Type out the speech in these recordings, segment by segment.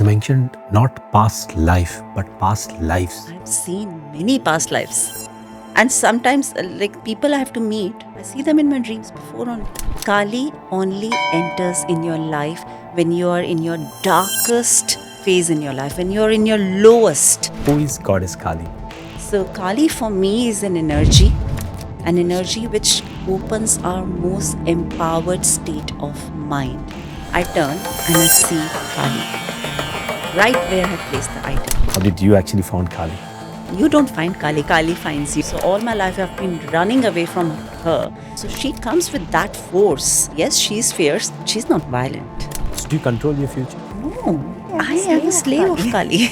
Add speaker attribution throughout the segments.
Speaker 1: You mentioned not past life, but past lives.
Speaker 2: I've seen many past lives. And sometimes, like people I have to meet, I see them in my dreams before only. Kali only enters in your life when you are in your darkest phase in your life, when you're in your lowest.
Speaker 1: Who is Goddess Kali?
Speaker 2: So, Kali for me is an energy which opens our most empowered state of mind. I turn and I see Kali right where I placed the item.
Speaker 1: How did you actually found Kali?
Speaker 2: You don't find Kali, Kali finds you. So all my life I've been running away from her. So she comes with that force. Yes, she's fierce, she's not violent.
Speaker 1: So do you control your future?
Speaker 2: No, I am a slave of Kali.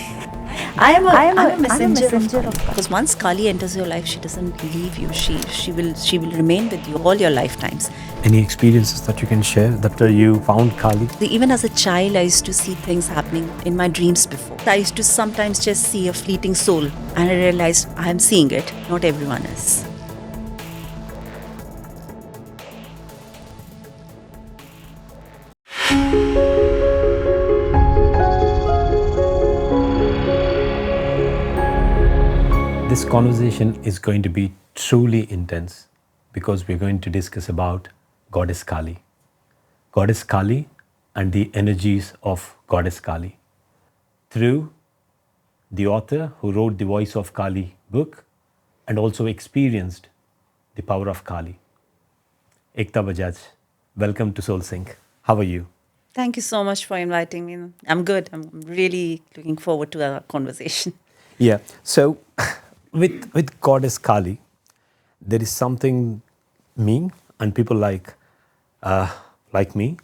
Speaker 2: I'm a messenger of Kali. Because once Kali enters your life, she doesn't leave you. She will remain with you all your lifetimes.
Speaker 1: Any experiences that you can share that you found Kali?
Speaker 2: Even as a child, I used to see things happening in my dreams before. I used to sometimes just see a fleeting soul, and I realized I'm seeing it. Not everyone is.
Speaker 1: This conversation is going to be truly intense because we're going to discuss about Goddess Kali. Goddess Kali and the energies of Goddess Kali. Through the author who wrote the Voice of Kali book and also experienced the power of Kali. Ekta Bajaj, welcome to Soul Sync. How are you?
Speaker 2: Thank you so much for inviting me. I'm good. I'm really looking forward to our conversation.
Speaker 1: Yeah. So, with Goddess Kali, there is something me and people like me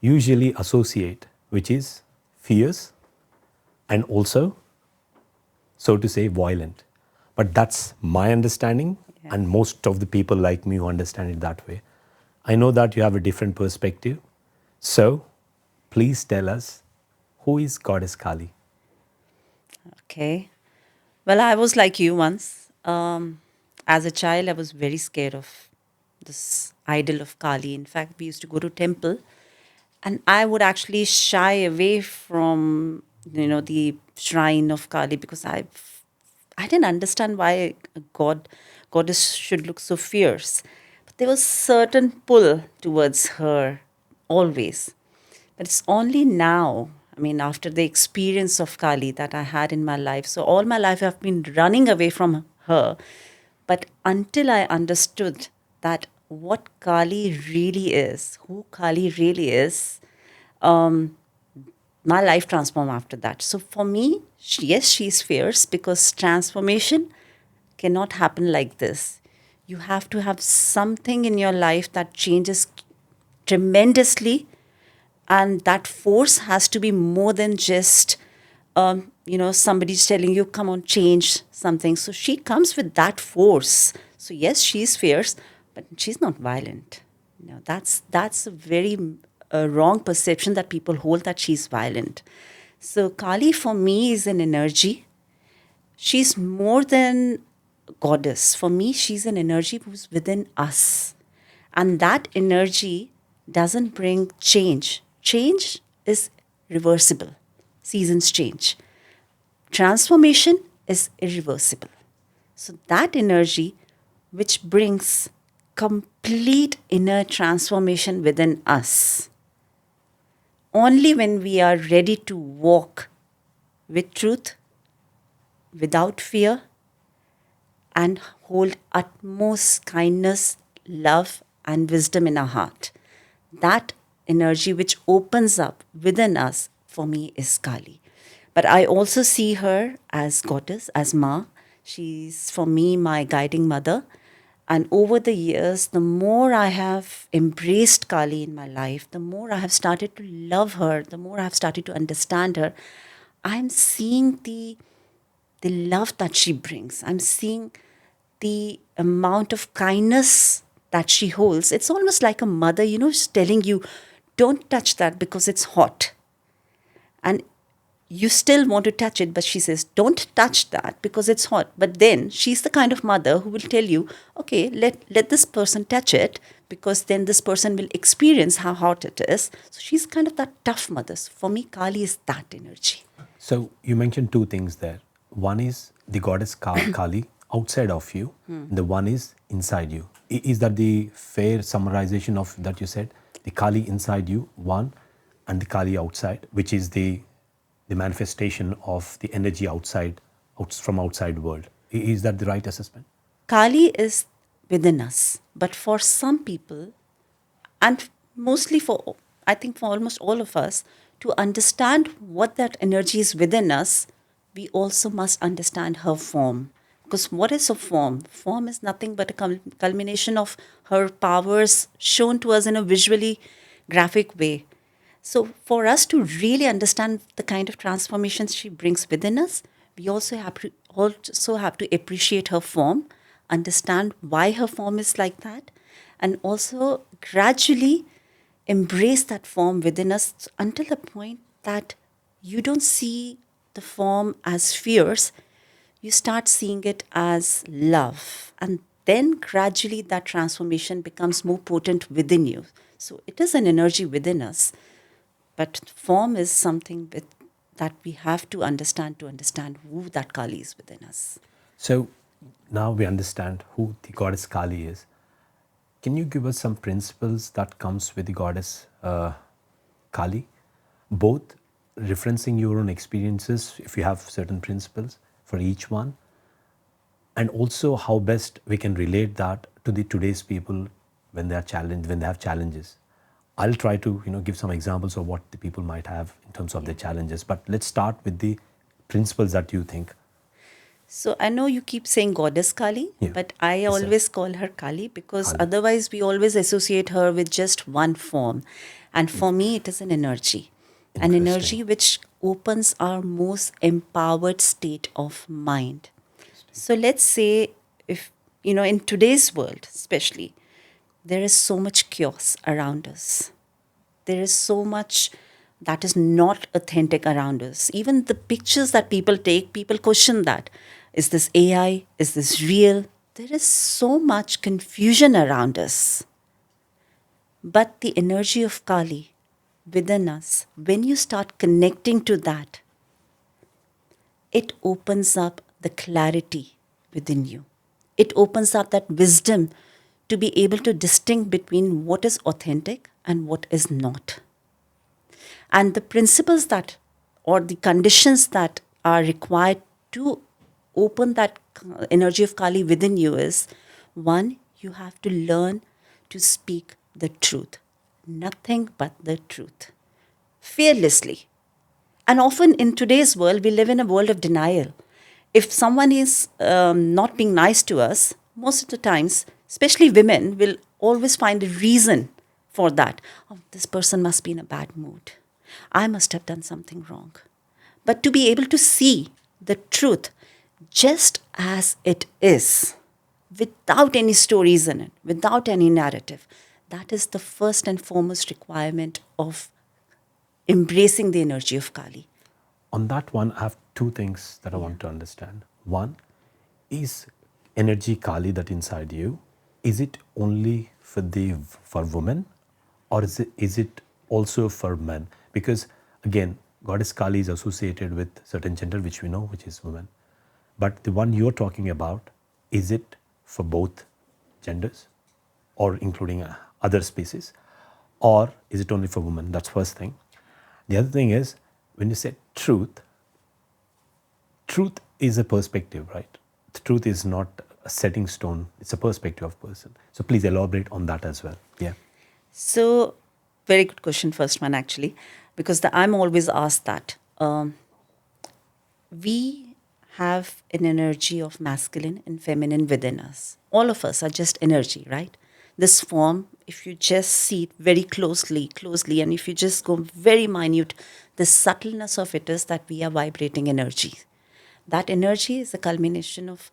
Speaker 1: usually associate, which is fierce and also, so to say, violent. But that's my understanding, and most of the people like me who understand it that way. I know that you have a different perspective. So, please tell us, who is Goddess Kali?
Speaker 2: Okay. Well, I was like you once. As a child, I was very scared of this idol of Kali. In fact, we used to go to temple, and I would actually shy away from the shrine of Kali because I didn't understand why a goddess should look so fierce. But there was certain pull towards her always. But it's only now, I mean, after the experience of Kali that I had in my life. So all my life I've been running away from her. But until I understood that what Kali really is, who Kali really is, my life transformed after that. So for me, yes, she's fierce because transformation cannot happen like this. You have to have something in your life that changes tremendously, and that force has to be more than just somebody's telling you, come on, change something. So she comes with that force. So yes, she's fierce, but she's not violent. That's a very wrong perception that people hold, that she's violent. So Kali for me is an energy. She's more than a goddess. For me, she's an energy who's within us. And that energy doesn't bring change. Change is reversible. Seasons change. Transformation is irreversible. So that energy which brings complete inner transformation within us. Only when we are ready to walk with truth, without fear, and hold utmost kindness, love, and wisdom in our heart. That energy which opens up within us, for me, is Kali. But I also see her as goddess, as Maa. She's, for me, my guiding mother. And over the years, the more I have embraced Kali in my life, the more I have started to love her, the more I have started to understand her, I'm seeing the love that she brings. I'm seeing the amount of kindness that she holds. It's almost like a mother, telling you, don't touch that because it's hot. And you still want to touch it, but she says, don't touch that because it's hot. But then she's the kind of mother who will tell you, okay, let this person touch it because then this person will experience how hot it is. So she's kind of that tough mother. So for me, Kali is that energy.
Speaker 1: So you mentioned two things there. One is the goddess Kali outside of you, and the one is inside you. Is that the fair summarization of that you said? The Kali inside you, one, and the Kali outside, which is the manifestation of the energy from outside world. Is that the right assessment?
Speaker 2: Kali is within us, but for some people, and mostly for, I think for almost all of us, to understand what that energy is within us, we also must understand her form. Because what is a form? Form is nothing but a culmination of her powers shown to us in a visually graphic way. So, for us to really understand the kind of transformations she brings within us, we also have to appreciate her form, understand why her form is like that, and also gradually embrace that form within us until the point that you don't see the form as fierce, you start seeing it as love. And then gradually that transformation becomes more potent within you. So it is an energy within us, but form is something that we have to understand who that Kali is within us.
Speaker 1: So now we understand who the goddess Kali is. Can you give us some principles that comes with the goddess Kali, both referencing your own experiences, if you have certain principles for each one, and also how best we can relate that to the today's people when they are challenged, when they have challenges. I'll try to give some examples of what the people might have in terms of their challenges, but let's start with the principles that you think.
Speaker 2: So I know you keep saying goddess Kali,
Speaker 1: Yeah.
Speaker 2: but I
Speaker 1: Yes, sir.
Speaker 2: always call her Kali because
Speaker 1: Kali.
Speaker 2: otherwise we always associate her with just one form. And for me, it is an energy. An
Speaker 1: Interesting.
Speaker 2: energy which opens our most empowered state of mind. So let's say if, in today's world especially, there is so much chaos around us. There is so much that is not authentic around us. Even the pictures that people take, people question that. Is this AI? Is this real? There is so much confusion around us. But the energy of Kali within us, when you start connecting to that, it opens up the clarity within you. It opens up that wisdom to be able to distinguish between what is authentic and what is not. And the principles that, or the conditions that are required to open that energy of Kali within you is one, you have to learn to speak the truth, nothing but the truth, fearlessly. And often in today's world, we live in a world of denial. If someone is not being nice to us, most of the times, especially women, will always find a reason for that. Oh, this person must be in a bad mood. I must have done something wrong. But to be able to see the truth just as it is, without any stories in it, without any narrative, that is the first and foremost requirement of embracing the energy of Kali.
Speaker 1: On that one, I have two things that I want to understand. One, is energy Kali that inside you, is it only for women, or is it also for men? Because again, goddess Kali is associated with certain gender, which we know, which is women. But the one you're talking about, is it for both genders, or including other species, or is it only for women? That's first thing. The other thing is, when you say truth is a perspective, right? The truth is not a setting stone, it's a perspective of person. So please elaborate on that as well. Yeah.
Speaker 2: So, very good question, first one actually, because I'm always asked that. We have an energy of masculine and feminine within us. All of us are just energy, right? This form, if you just see it very closely, and if you just go very minute, the subtleness of it is that we are vibrating energy. That energy is a culmination of,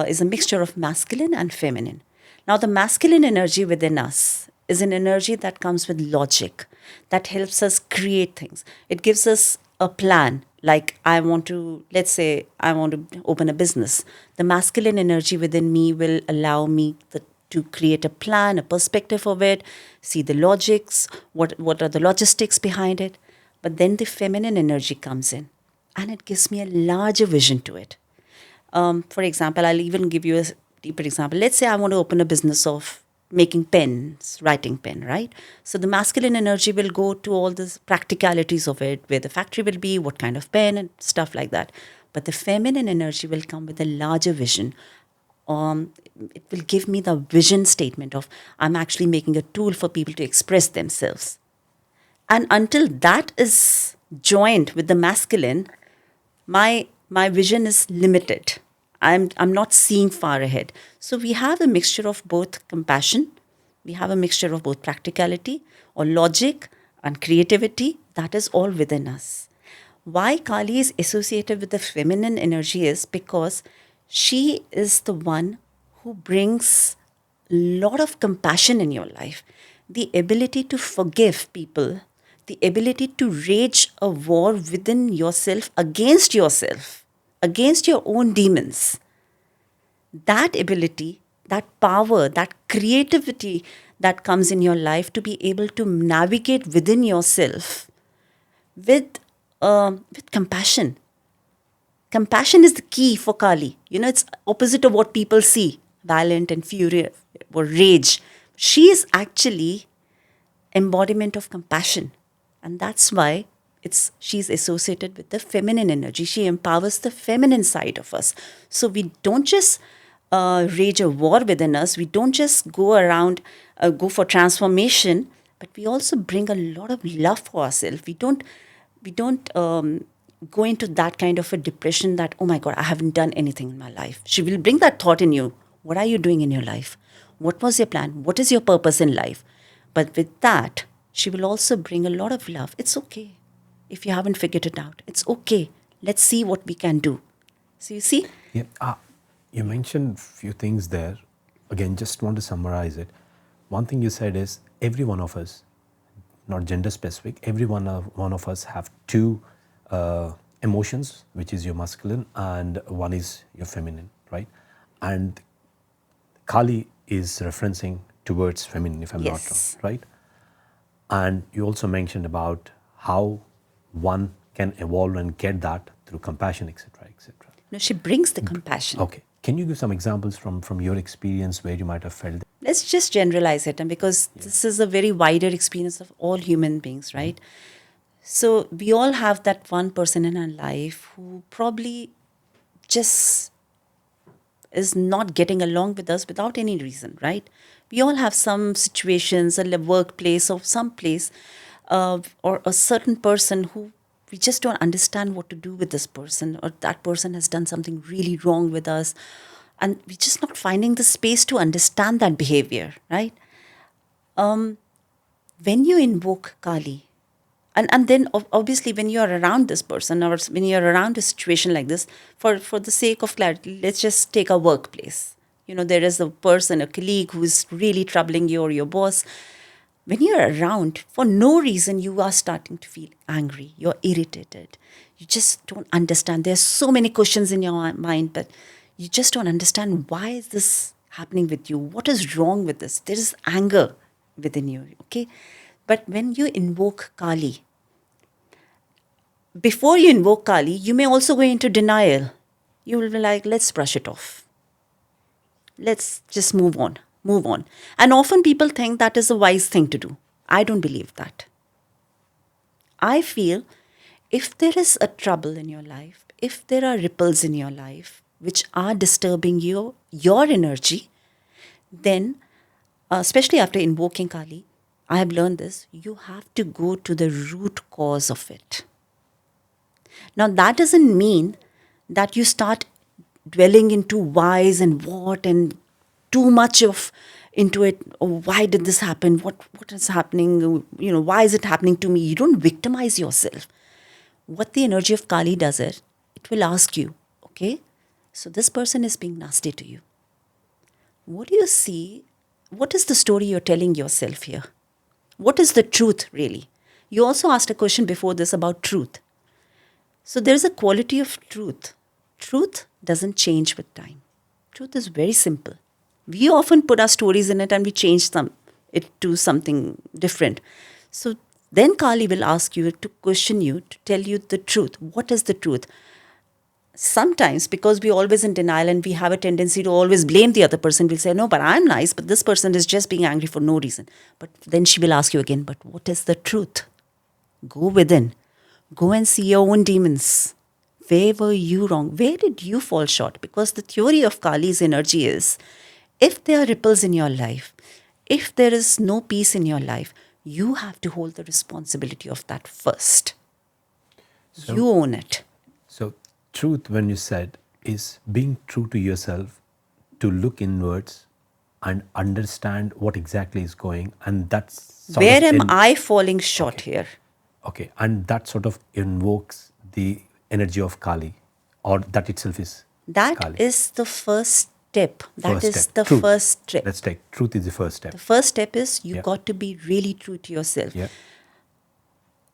Speaker 2: is a mixture of masculine and feminine. Now, the masculine energy within us is an energy that comes with logic, that helps us create things. It gives us a plan. Like I want to, let's say I want to open a business. The masculine energy within me will allow me to create a plan, a perspective of it, see the logics, what are the logistics behind it. But then the feminine energy comes in and it gives me a larger vision to it. For example, I'll even give you a deeper example. Let's say I want to open a business of making pens, writing pen, right? So the masculine energy will go to all the practicalities of it, where the factory will be, what kind of pen, and stuff like that. But the feminine energy will come with a larger vision. It will give me the vision statement of I'm actually making a tool for people to express themselves. And until that is joined with the masculine, my vision is limited. I'm not seeing far ahead. So we have a mixture of both compassion, we have a mixture of both practicality or logic and creativity. That is all within us. Why Kali is associated with the feminine energy is because she is the one who brings a lot of compassion in your life, the ability to forgive people, the ability to wage a war within yourself, against your own demons. That ability, that power, that creativity that comes in your life to be able to navigate within yourself with compassion. Compassion is the key for Kali. It's opposite of what people see, violent and fury or rage. She is actually embodiment of compassion. And that's why she's associated with the feminine energy. She empowers the feminine side of us. So we don't just rage a war within us. We don't just go around, go for transformation, but we also bring a lot of love for ourselves. We don't go into that kind of a depression that, oh my God, I haven't done anything in my life. She will bring that thought in you. What are you doing in your life? What was your plan? What is your purpose in life? But with that, she will also bring a lot of love. It's okay if you haven't figured it out. It's okay. Let's see what we can do. So you see?
Speaker 1: Yeah. You mentioned few things there. Again, just want to summarize it. One thing you said is every one of us, not gender specific, every one of us have two emotions, which is your masculine and one is your feminine, right? And Kali is referencing towards feminine, if I'm not wrong,
Speaker 2: Yes.
Speaker 1: right? And you also mentioned about how one can evolve and get that through compassion, etc., etc.
Speaker 2: No, she brings the compassion.
Speaker 1: Okay. Can you give some examples from your experience where you might have felt?
Speaker 2: Let's just generalize it, and because this is a very wider experience of all human beings, right? So we all have that one person in our life who probably just is not getting along with us without any reason, right? We all have some situations in the workplace or some place, or a certain person who we just don't understand what to do with this person, or that person has done something really wrong with us, and we're just not finding the space to understand that behavior, right? When you invoke Kali, and then obviously when you're around this person or when you're around a situation like this, for the sake of clarity, let's just take a workplace. There is a person, a colleague who is really troubling you or your boss. When you're around, for no reason, you are starting to feel angry. You're irritated. You just don't understand. There's so many questions in your mind, but you just don't understand why is this happening with you? What is wrong with this? There is anger within you, okay? But when you invoke Kali, before you invoke Kali, you may also go into denial. You will be like, let's brush it off. Let's just move on, move on. And often people think that is a wise thing to do. I don't believe that. I feel if there is a trouble in your life, if there are ripples in your life which are disturbing your energy, then, especially after invoking Kali, I have learned this, you have to go to the root cause of it. Now, that doesn't mean that you start dwelling into whys and what and too much of into it. Oh, why did this happen? What is happening? Why is it happening to me? You don't victimize yourself. What the energy of Kali does it will ask you, okay, so this person is being nasty to you. What do you see? What is the story you're telling yourself here? What is the truth really? You also asked a question before this about truth. So there's a quality of truth. Truth doesn't change with time. Truth is very simple. We often put our stories in it and we change it to something different. So then Kali will ask you to question you, to tell you the truth. What is the truth? Sometimes, because we're always in denial and we have a tendency to always blame the other person, we'll say, no, but I'm nice, but this person is just being angry for no reason. But then she will ask you again, but what is the truth? Go within. Go and see your own demons. Where were you wrong? Where did you fall short? Because the theory of Kali's energy is, if there are ripples in your life, if there is no peace in your life, you have to hold the responsibility of that first. You own it.
Speaker 1: So, truth, when you said, is being true to yourself, to look inwards and understand what exactly is going, and that's
Speaker 2: Where am I falling short here?
Speaker 1: Okay, and that sort of invokes the energy of Kali, or that itself is
Speaker 2: That
Speaker 1: Kali.
Speaker 2: is the first step. That
Speaker 1: First
Speaker 2: is
Speaker 1: step.
Speaker 2: the
Speaker 1: Truth.
Speaker 2: first step.
Speaker 1: Let's take truth is the first step.
Speaker 2: The first step is you
Speaker 1: Yeah.
Speaker 2: got to be really true to yourself.
Speaker 1: Yeah.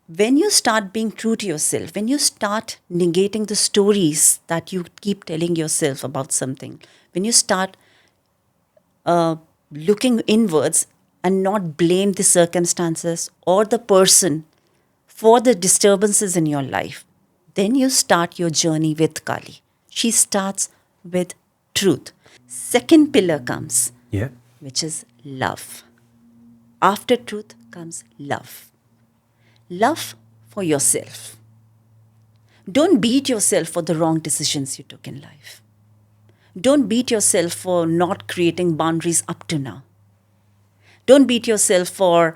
Speaker 2: When you start being true to yourself, when you start negating the stories that you keep telling yourself about something, when you start looking inwards and not blame the circumstances or the person for the disturbances in your life, then you start your journey with Kali. She starts with truth. Second pillar comes,
Speaker 1: Yeah.
Speaker 2: which is love. After truth comes love. Love for yourself. Don't beat yourself for the wrong decisions you took in life. Don't beat yourself for not creating boundaries up to now. Don't beat yourself for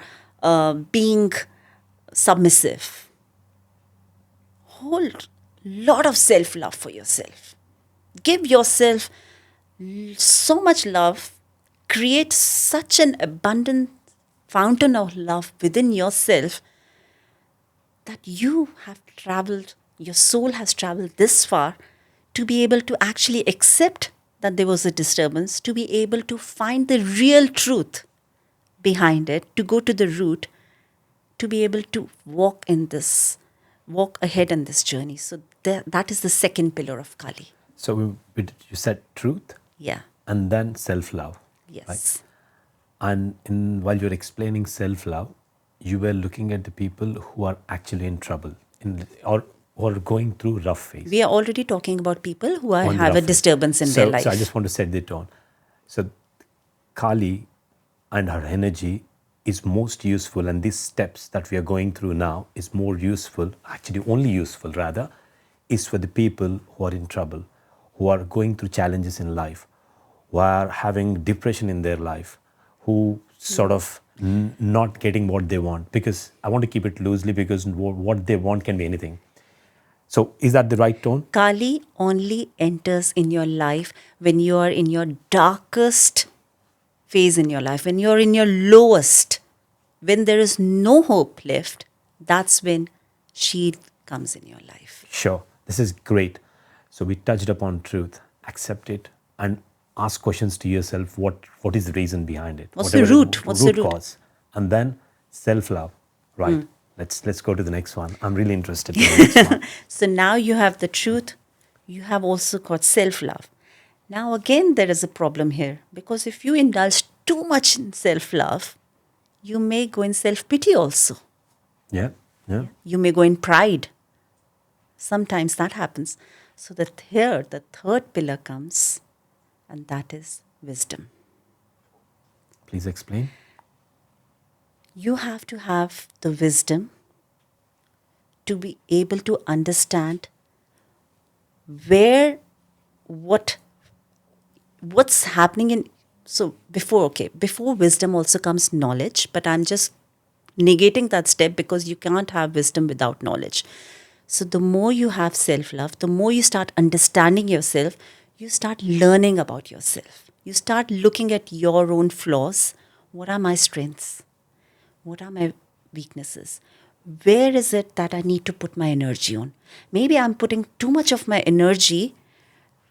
Speaker 2: being submissive. Hold lot of self-love for yourself. Give yourself so much love. Create such an abundant fountain of love within yourself that you have traveled, your soul has traveled this far to be able to actually accept that there was a disturbance, to be able to find the real truth behind it, to go to the root, to be able to walk ahead in this journey. So that is the second pillar of Kali.
Speaker 1: So you said truth,
Speaker 2: Yeah.
Speaker 1: and then self-love.
Speaker 2: Yes.
Speaker 1: And while you're explaining self-love, you were looking at the people who are actually in trouble, or going through rough phase.
Speaker 2: We are already talking about people who
Speaker 1: On the
Speaker 2: have a
Speaker 1: rough phase.
Speaker 2: disturbance in their life.
Speaker 1: So I just want to set the tone. So Kali and her energy is most useful, and these steps that we are going through now is more useful, actually only useful rather, is for the people who are in trouble, who are going through challenges in life, who are having depression in their life, who sort of not getting what they want. Because I want to keep it loosely, because what they want can be anything. So is that the right tone?
Speaker 2: Kali only enters in your life when you are in your darkest phase in your life, when you're in your lowest, when there is no hope left. That's when she comes in your life.
Speaker 1: Sure, this is great. So we touched upon truth, accept it, and ask questions to yourself. What is the reason behind it?
Speaker 2: What's the root? What's the root?
Speaker 1: Cause? And then self-love. Right. Let's go to the next one. I'm really interested in the next one.
Speaker 2: So now you have the truth. You have also got self-love. Now again, there is a problem here, because if you indulge too much in self-love, you may go in self-pity also.
Speaker 1: Yeah. Yeah.
Speaker 2: You may go in pride. Sometimes that happens. So the third pillar comes, and that is wisdom.
Speaker 1: Please explain.
Speaker 2: You have to have the wisdom to be able to understand what's happening in. So before wisdom also comes knowledge, but I'm just negating that step, because you can't have wisdom without knowledge. So the more you have self-love, the more you start understanding yourself, you start learning about yourself. You start looking at your own flaws. What are my strengths? What are my weaknesses? Where is it that I need to put my energy on? Maybe I'm putting too much of my energy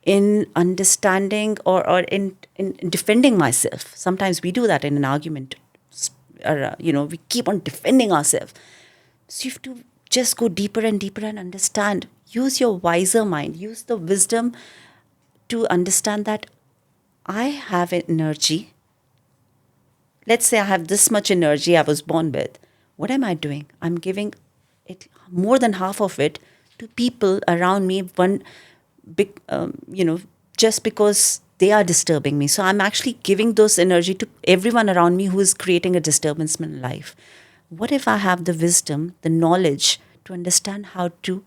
Speaker 2: in understanding or in defending myself. Sometimes we do that in an argument. We keep on defending ourselves. So you have to just go deeper and deeper and understand Use your wiser mind. Use the wisdom to understand that I have an energy. Let's say I have this much energy I was born with. What am I doing? I'm giving it more than half of it to people around me. One big, just because they are disturbing me. So I'm actually giving those energy to everyone around me who is creating a disturbance in my life. What if I have the wisdom, the knowledge to understand how to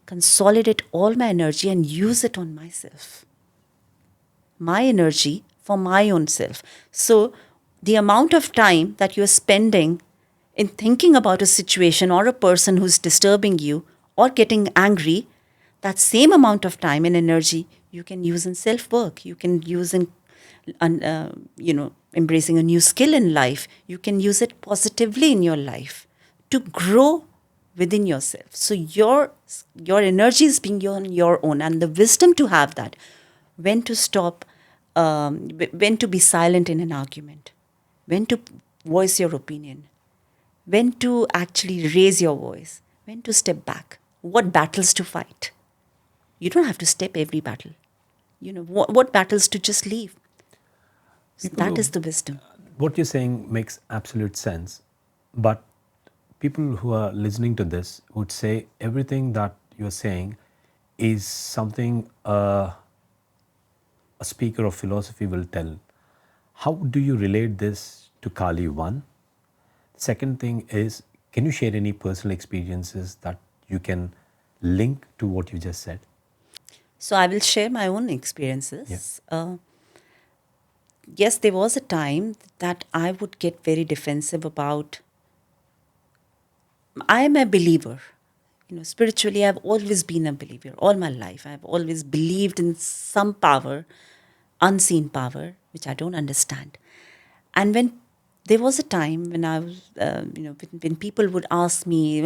Speaker 2: consolidate all my energy and use it on myself? My energy for my own self. So, the amount of time that you're spending in thinking about a situation or a person who's disturbing you or getting angry, that same amount of time and energy you can use in self work. You can use in, embracing a new skill in life. You can use it positively in your life to grow within yourself. So your energy is being your own, and the wisdom to have that, when to stop, when to be silent in an argument, when to voice your opinion, when to actually raise your voice, when to step back, what battles to fight. You don't have to step every battle. What battles to just leave. So
Speaker 1: People
Speaker 2: that
Speaker 1: who,
Speaker 2: is the wisdom.
Speaker 1: what you're saying makes absolute sense, but people who are listening to this would say everything that you're saying is something a speaker of philosophy will tell. How do you relate this to Kali? One. Second thing is, can you share any personal experiences that you can link to what you just said?
Speaker 2: So I will share my own
Speaker 1: Yeah.
Speaker 2: experiences. Yes, there was a time that I would get very defensive about. I am a believer. Spiritually, I've always been a believer all my life. I've always believed in some power, unseen power, which I don't understand. And when there was a time when I was, when people would ask me,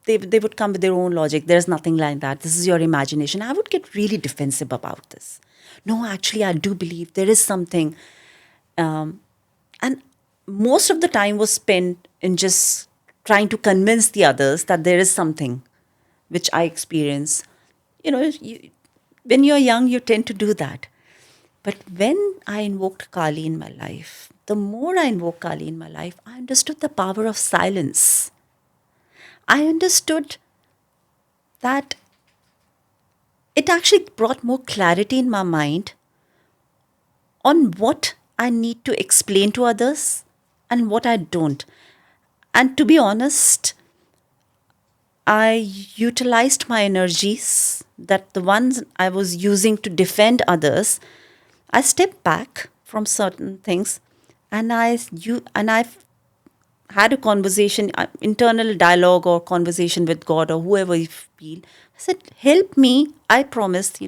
Speaker 2: they would come with their own logic. There's nothing like that. This is your imagination. I would get really defensive about this. No, actually, I do believe there is something. And most of the time was spent in just trying to convince the others that there is something which I experience. When you're young, you tend to do that. But when I invoked Kali in my life, the more I invoked Kali in my life, I understood the power of silence. I understood that it actually brought more clarity in my mind on what I need to explain to others and what I don't. And to be honest, I utilized my energies, that the ones I was using to defend others. I stepped back from certain things, and I had a conversation, internal dialogue or conversation with God or whoever you feel. I said, "Help me." I promised,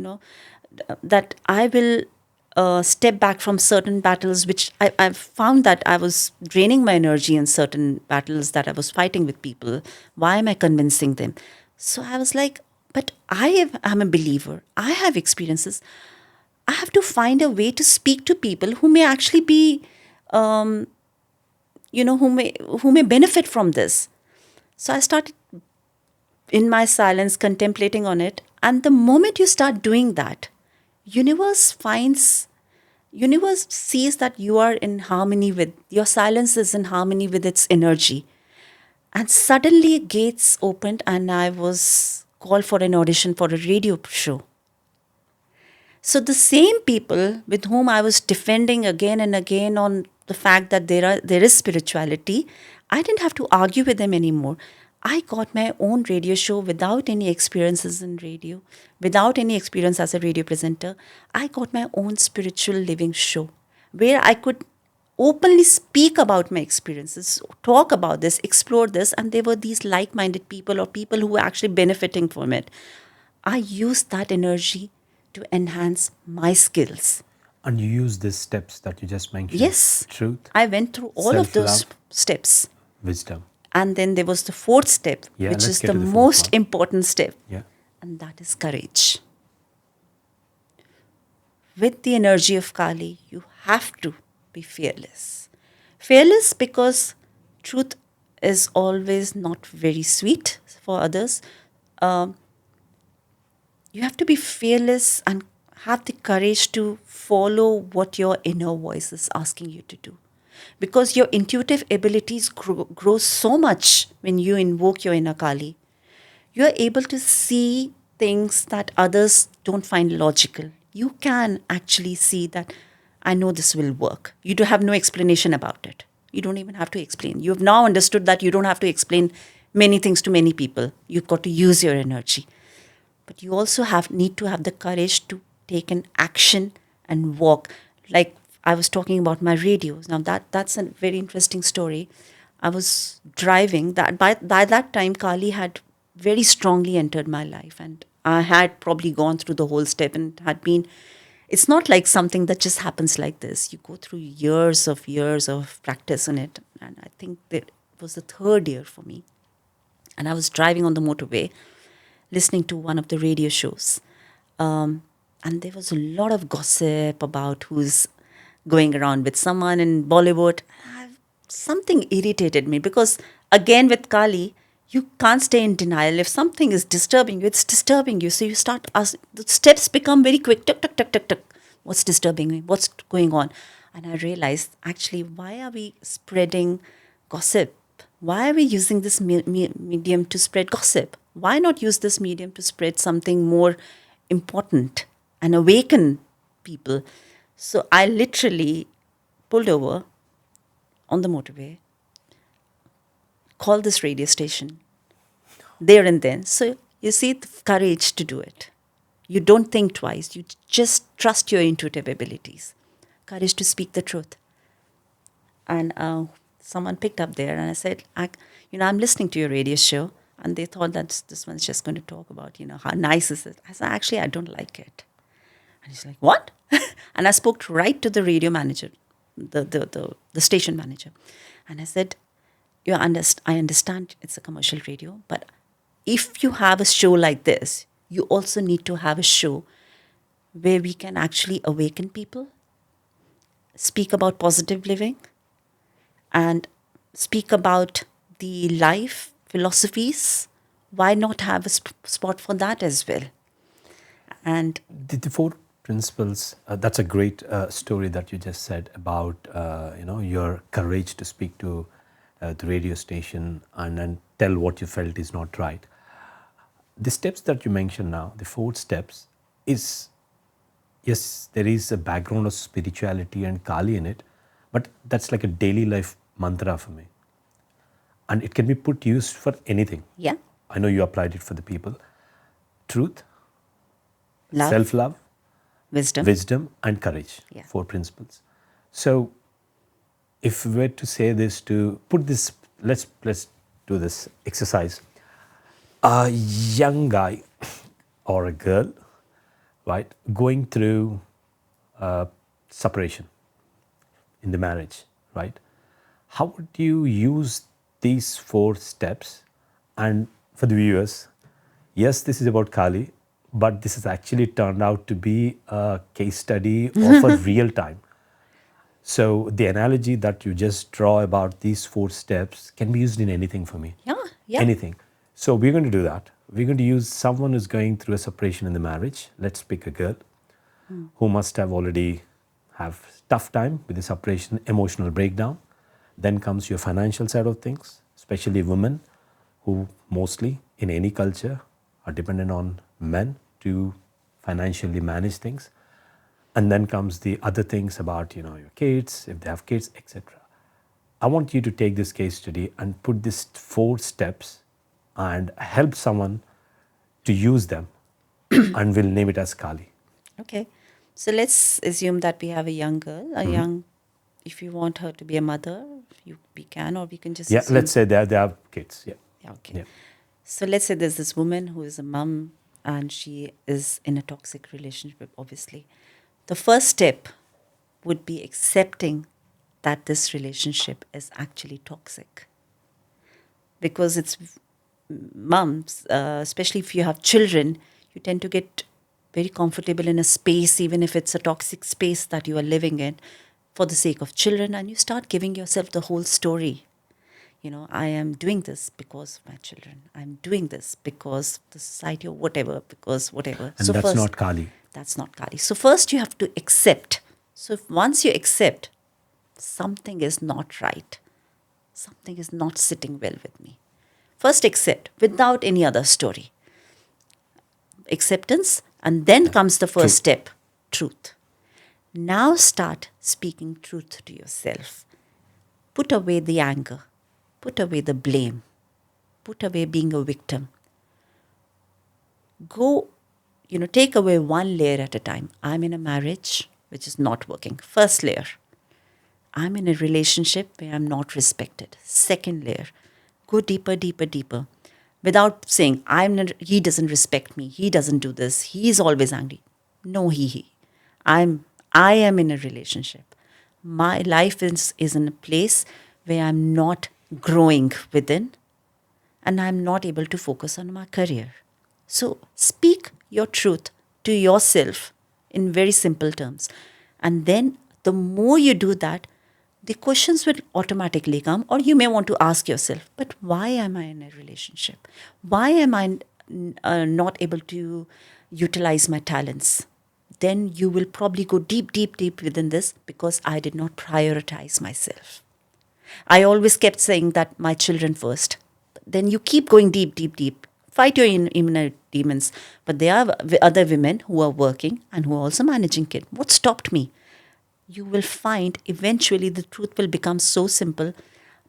Speaker 2: that I will step back from certain battles, which I found that I was draining my energy in certain battles that I was fighting with people. Why am I convincing them? So I was like, but I'm a believer. I have experiences. I have to find a way to speak to people who may actually be, who may benefit from this. So I started in my silence contemplating on it, and the moment you start doing that, universe finds universe sees that you are in harmony with your silence, is in harmony with its energy, and suddenly gates opened and I was called for an audition for a radio show. So the same people with whom I was defending again and again on the fact that there is spirituality, I didn't have to argue with them anymore. I got my own radio show without any experiences in radio, without any experience as a radio presenter. I got my own spiritual living show where I could openly speak about my experiences, talk about this, explore this, and there were these like minded people or people who were actually benefiting from it. I used that energy to enhance my skills.
Speaker 1: And you use these steps that you just mentioned:
Speaker 2: Yes,
Speaker 1: truth,
Speaker 2: I went through all of
Speaker 1: self
Speaker 2: those
Speaker 1: love,
Speaker 2: steps.
Speaker 1: wisdom.
Speaker 2: And then there was the fourth step,
Speaker 1: Yeah,
Speaker 2: which
Speaker 1: let's
Speaker 2: is
Speaker 1: get
Speaker 2: the
Speaker 1: to the fourth
Speaker 2: most
Speaker 1: one.
Speaker 2: important step,
Speaker 1: Yeah.
Speaker 2: and that is courage. With the energy of Kali, you have to be fearless. Fearless because truth is always not very sweet for others. Um, you have to be fearless and have the courage to follow what your inner voice is asking you to do. Because your intuitive abilities grow so much when you invoke your inner Kali. You're able to see things that others don't find logical. You can actually see that I know this will work. You do have no explanation about it. You don't even have to explain. You have now understood that you don't have to explain many things to many people. You've got to use your energy. But you also need to have the courage to take an action and walk. Like I was talking about my radios. Now that's a very interesting story. I was driving. That by that time, Kali had very strongly entered my life, and I had probably gone through the whole step and had been. It's not like something that just happens like this. You go through years of practice in it, and I think that it was the third year for me. And I was driving on the motorway, listening to one of the radio shows. And there was a lot of gossip about who's going around with someone in Bollywood. Something irritated me because, again, with Kali, you can't stay in denial. If something is disturbing you, it's disturbing you. So you start asking, the steps become very quick. Tuk, tuk, tuk, tuk, tuk. What's disturbing me? What's going on? And I realized, actually, why are we spreading gossip? Why are we using this medium to spread gossip? Why not use this medium to spread something more important and awaken people? So I literally pulled over on the motorway, called this radio station there and then. So you see the courage to do it. You don't think twice. You just trust your intuitive abilities. Courage to speak the truth. And someone picked up there, and I said, I'm listening to your radio show. And they thought that this one's just going to talk about, how nice is it? I said, actually, I don't like it. And he's like, what? And I spoke right to the radio manager, the station manager. And I said, I understand it's a commercial radio, but if you have a show like this, you also need to have a show where we can actually awaken people, speak about positive living, and speak about the life philosophies. Why not have a spot for that as well? And
Speaker 1: the four principles, that's a great story that you just said about your courage to speak to the radio station and tell what you felt is not right. The steps that you mentioned now, the four steps, is, yes, there is a background of spirituality and Kali in it, but that's like a daily life mantra for me. And it can be put used for anything.
Speaker 2: yeah,
Speaker 1: I know you applied it for the people. Truth,
Speaker 2: love,
Speaker 1: self-love,
Speaker 2: wisdom.
Speaker 1: and courage.
Speaker 2: Yeah.
Speaker 1: Four principles. So if we were to say this, to put this, let's do this exercise. A young guy or a girl, right, going through separation in the marriage, right? How would you use these four steps? And for the viewers, yes, this is about Kali, but this has actually turned out to be a case study of a real time. So the analogy that you just draw about these four steps can be used in anything for me.
Speaker 2: Yeah.
Speaker 1: Anything. So we're going to do that. We're going to use someone who's going through a separation in the marriage. Let's pick a girl who must have already have tough time with the separation, emotional breakdown. Then comes your financial side of things, especially women who mostly in any culture are dependent on men to financially manage things. And then comes the other things about, your kids, if they have kids, etc. I want you to take this case study and put these four steps and help someone to use them and we'll name it as Kali.
Speaker 2: Okay. So let's assume that we have a young girl, if you want her to be a mother, we can, or we can just
Speaker 1: Yeah,
Speaker 2: assume.
Speaker 1: let's say they have kids. Yeah.
Speaker 2: Yeah, okay.
Speaker 1: Yeah.
Speaker 2: So let's say there's this woman who is a mom and she is in a toxic relationship, obviously. The first step would be accepting that this relationship is actually toxic. Because it's moms, especially if you have children, you tend to get very comfortable in a space, even if it's a toxic space that you are living in, for the sake of children, and you start giving yourself the whole story. I am doing this because of my children. I'm doing this because the society or whatever, because whatever.
Speaker 1: And
Speaker 2: So
Speaker 1: that's
Speaker 2: first,
Speaker 1: not Kali.
Speaker 2: that's not Kali. So first you have to accept. So once you accept, something is not right. Something is not sitting well with me. First accept without any other story. Acceptance, and then comes the first step, truth. Now start speaking truth to yourself. Put away the anger, put away the blame, put away being a victim. Go, take away one layer at a time. I'm in a marriage which is not working. First layer. I'm in a relationship where I'm not respected. Second layer. Go deeper, deeper, deeper. Without saying, he doesn't respect me. He doesn't do this. He's always angry. No, he. I am in a relationship. My life is in a place where I'm not growing within, and I'm not able to focus on my career. So speak your truth to yourself in very simple terms. And then the more you do that, the questions will automatically come, or you may want to ask yourself, but why am I in a relationship? Why am I not able to utilize my talents? Then you will probably go deep, deep, deep within this, because I did not prioritize myself. I always kept saying that my children first. Then you keep going deep, deep, deep. Fight your inner demons. But there are other women who are working and who are also managing kids. What stopped me? You will find eventually the truth will become so simple.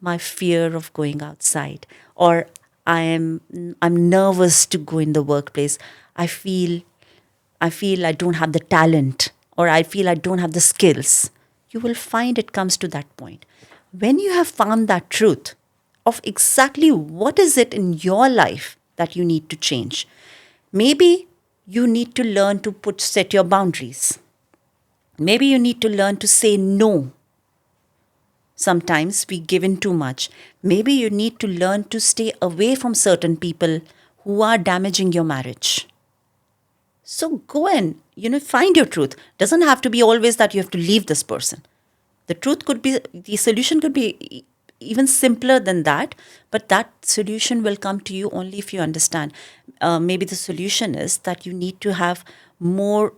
Speaker 2: My fear of going outside, or I'm nervous to go in the workplace. I feel I don't have the talent, or I feel I don't have the skills. You will find it comes to that point. When you have found that truth of exactly what is it in your life that you need to change, maybe you need to learn to set your boundaries. Maybe you need to learn to say no. Sometimes we give in too much. Maybe you need to learn to stay away from certain people who are damaging your marriage. So go and, find your truth. Doesn't have to be always that you have to leave this person. The solution could be even simpler than that, but that solution will come to you only if you understand. Maybe the solution is that you need to have more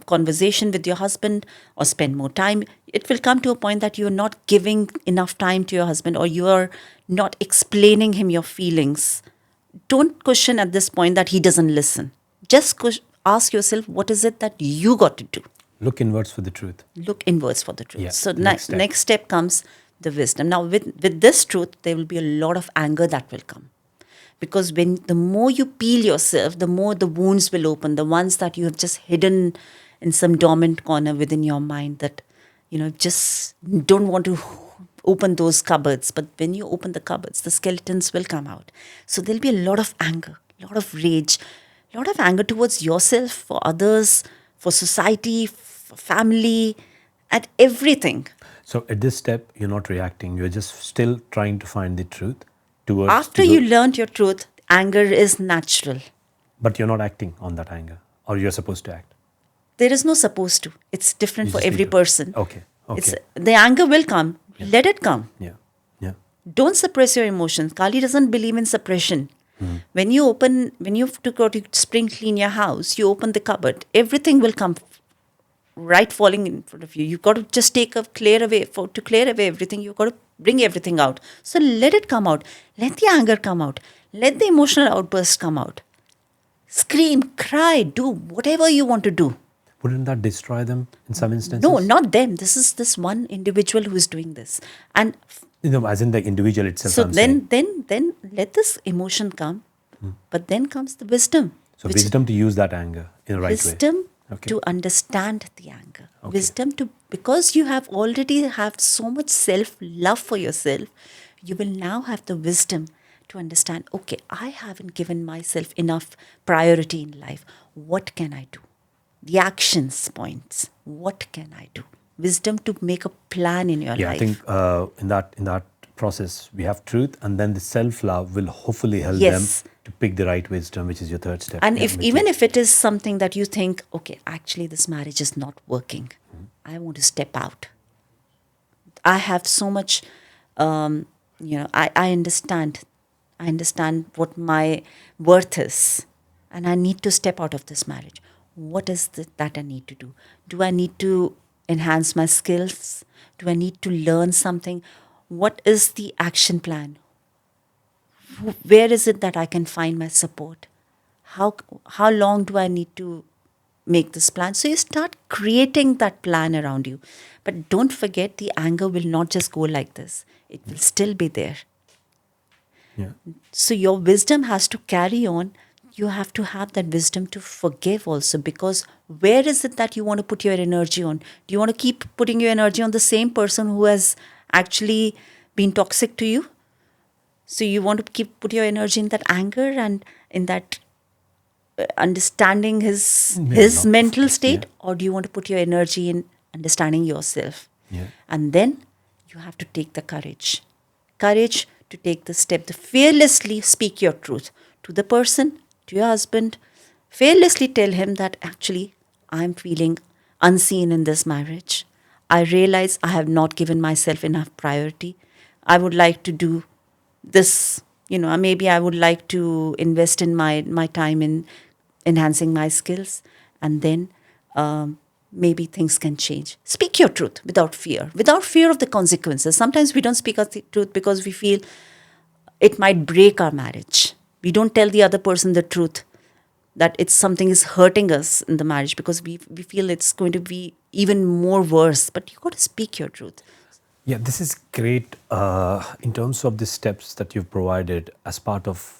Speaker 2: conversation with your husband, or spend more time. It will come to a point that you're not giving enough time to your husband, or you are not explaining him your feelings. Don't question at this point that he doesn't listen. Just ask yourself, what is it that you got to do?
Speaker 1: Look inwards for the truth.
Speaker 2: Look inwards for the truth.
Speaker 1: Yeah,
Speaker 2: So
Speaker 1: next
Speaker 2: next
Speaker 1: step.
Speaker 2: step comes the wisdom. Now with this truth, there will be a lot of anger that will come. Because the more you peel yourself, the more the wounds will open, the ones that you have just hidden in some dormant corner within your mind that, just don't want to open those cupboards. But when you open the cupboards, the skeletons will come out. So there'll be a lot of anger, a lot of rage, a lot of anger towards yourself, for others, for society, for family, and everything.
Speaker 1: So at this step, you're not reacting. You're just still trying to find the truth towards.
Speaker 2: After you learned your truth, anger is natural.
Speaker 1: But you're not acting on that anger, or you're supposed to act.
Speaker 2: There is no supposed to. It's different
Speaker 1: You
Speaker 2: for
Speaker 1: just
Speaker 2: every
Speaker 1: need to-
Speaker 2: person.
Speaker 1: Okay.
Speaker 2: The anger will come. Let it come.
Speaker 1: Yeah. Yeah.
Speaker 2: Don't suppress your emotions. Kali doesn't believe in suppression. When you have to go to spring clean your house, you open the cupboard, everything will come right falling in front of you. You've got to just to clear away everything. You've got to bring everything out. So let it come out. Let the anger come out. Let the emotional outburst come out. Scream, cry, do whatever you want to do.
Speaker 1: Wouldn't that destroy them in some instances?
Speaker 2: No, not them. This is this one individual who is doing this. And
Speaker 1: As in the individual itself.
Speaker 2: so
Speaker 1: I'm saying.
Speaker 2: then let this emotion come. But then comes the wisdom.
Speaker 1: So wisdom to use that anger in the right
Speaker 2: Wisdom
Speaker 1: way. Okay.
Speaker 2: to understand the anger.
Speaker 1: Okay.
Speaker 2: Wisdom to, because you have already have so much self-love for yourself, you will now have the wisdom to understand, okay, I haven't given myself enough priority in life. What can I do? The actions points. What can I do? Wisdom to make a plan in your
Speaker 1: Yeah,
Speaker 2: life.
Speaker 1: I think in that process we have truth, and then the self-love will hopefully help
Speaker 2: Yes.
Speaker 1: them to pick the right wisdom, which is your third step.
Speaker 2: And
Speaker 1: Yeah,
Speaker 2: if
Speaker 1: with
Speaker 2: even
Speaker 1: you.
Speaker 2: if it is something that you think, okay, actually this marriage is not working, I want to step out. I have so much, I understand. I understand what my worth is. And I need to step out of this marriage. What is that I need to do? Do I need to enhance my skills? Do I need to learn something? What is the action plan? Where is it that I can find my support? How long do I need to make this plan? So you start creating that plan around you. But don't forget, the anger will not just go like this. It will still be there.
Speaker 1: Yeah.
Speaker 2: So your wisdom has to carry on. You have to have that wisdom to forgive also, because where is it that you want to put your energy on? Do you want to keep putting your energy on the same person who has actually been toxic to you? So you want to put your energy in that anger and in that understanding
Speaker 1: Maybe
Speaker 2: his
Speaker 1: not.
Speaker 2: mental
Speaker 1: Yeah.
Speaker 2: state, or do you want to put your energy in understanding yourself?
Speaker 1: Yeah.
Speaker 2: And then you have to take the courage to take the step, to fearlessly speak your truth to the person, to your husband. Fearlessly tell him that actually I'm feeling unseen in this marriage. I realize I have not given myself enough priority. I would like to do this, maybe I would like to invest in my time in enhancing my skills, and then maybe things can change. Speak your truth without fear of the consequences. Sometimes we don't speak our truth because we feel it might break our marriage. We don't tell the other person the truth, that it's something is hurting us in the marriage, because we feel it's going to be even more worse. But you got to speak your truth.
Speaker 1: Yeah, this is great in terms of the steps that you've provided as part of,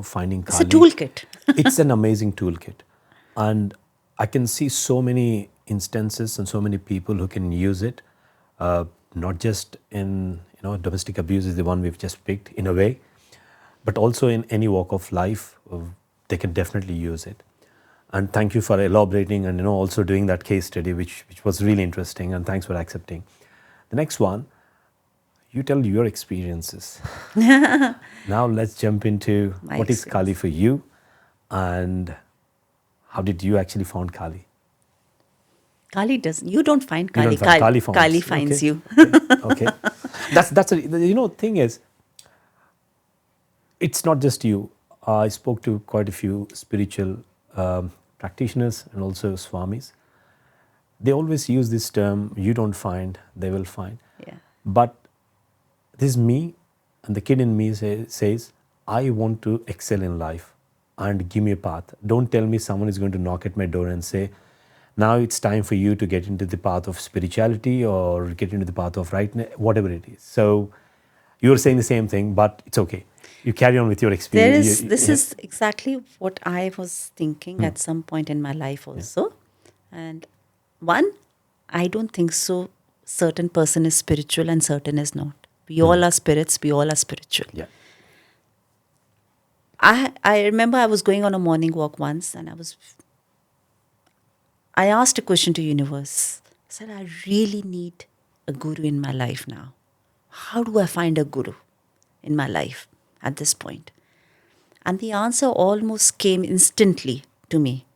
Speaker 1: finding
Speaker 2: It's a
Speaker 1: Kali.
Speaker 2: toolkit.
Speaker 1: It's an amazing toolkit, and I can see so many instances and so many people who can use it. Not just in domestic abuse is the one we've just picked in a way, but also in any walk of life, they can definitely use it. And thank you for elaborating and also doing that case study, which was really interesting. And thanks for accepting. The next one, you tell your experiences. Now let's jump into
Speaker 2: My
Speaker 1: what is Kali
Speaker 2: experience.
Speaker 1: for you, and how did you actually found Kali?
Speaker 2: Kali doesn't. You don't find
Speaker 1: You don't
Speaker 2: Kali.
Speaker 1: find Kali
Speaker 2: Kali
Speaker 1: founds.
Speaker 2: finds
Speaker 1: Okay,
Speaker 2: you.
Speaker 1: okay, okay. That's a, thing is, it's not just you. I spoke to quite a few spiritual practitioners and also swamis. They always use this term, you don't find, they will find.
Speaker 2: Yeah.
Speaker 1: But this is me, and the kid in me says, I want to excel in life and give me a path. Don't tell me someone is going to knock at my door and say, now it's time for you to get into the path of spirituality or get into the path of rightness, whatever it is. So you're saying the same thing, but it's okay. You carry on with your experience.
Speaker 2: This is exactly what I was thinking at some point in my life also. And one, I don't think so. Certain person is spiritual and certain is not. We all are spirits. We all are spiritual.
Speaker 1: Yeah.
Speaker 2: I remember I was going on a morning walk once, and I asked a question to universe. I said, I really need a guru in my life now. How do I find a guru in my life at this point? And the answer almost came instantly to me.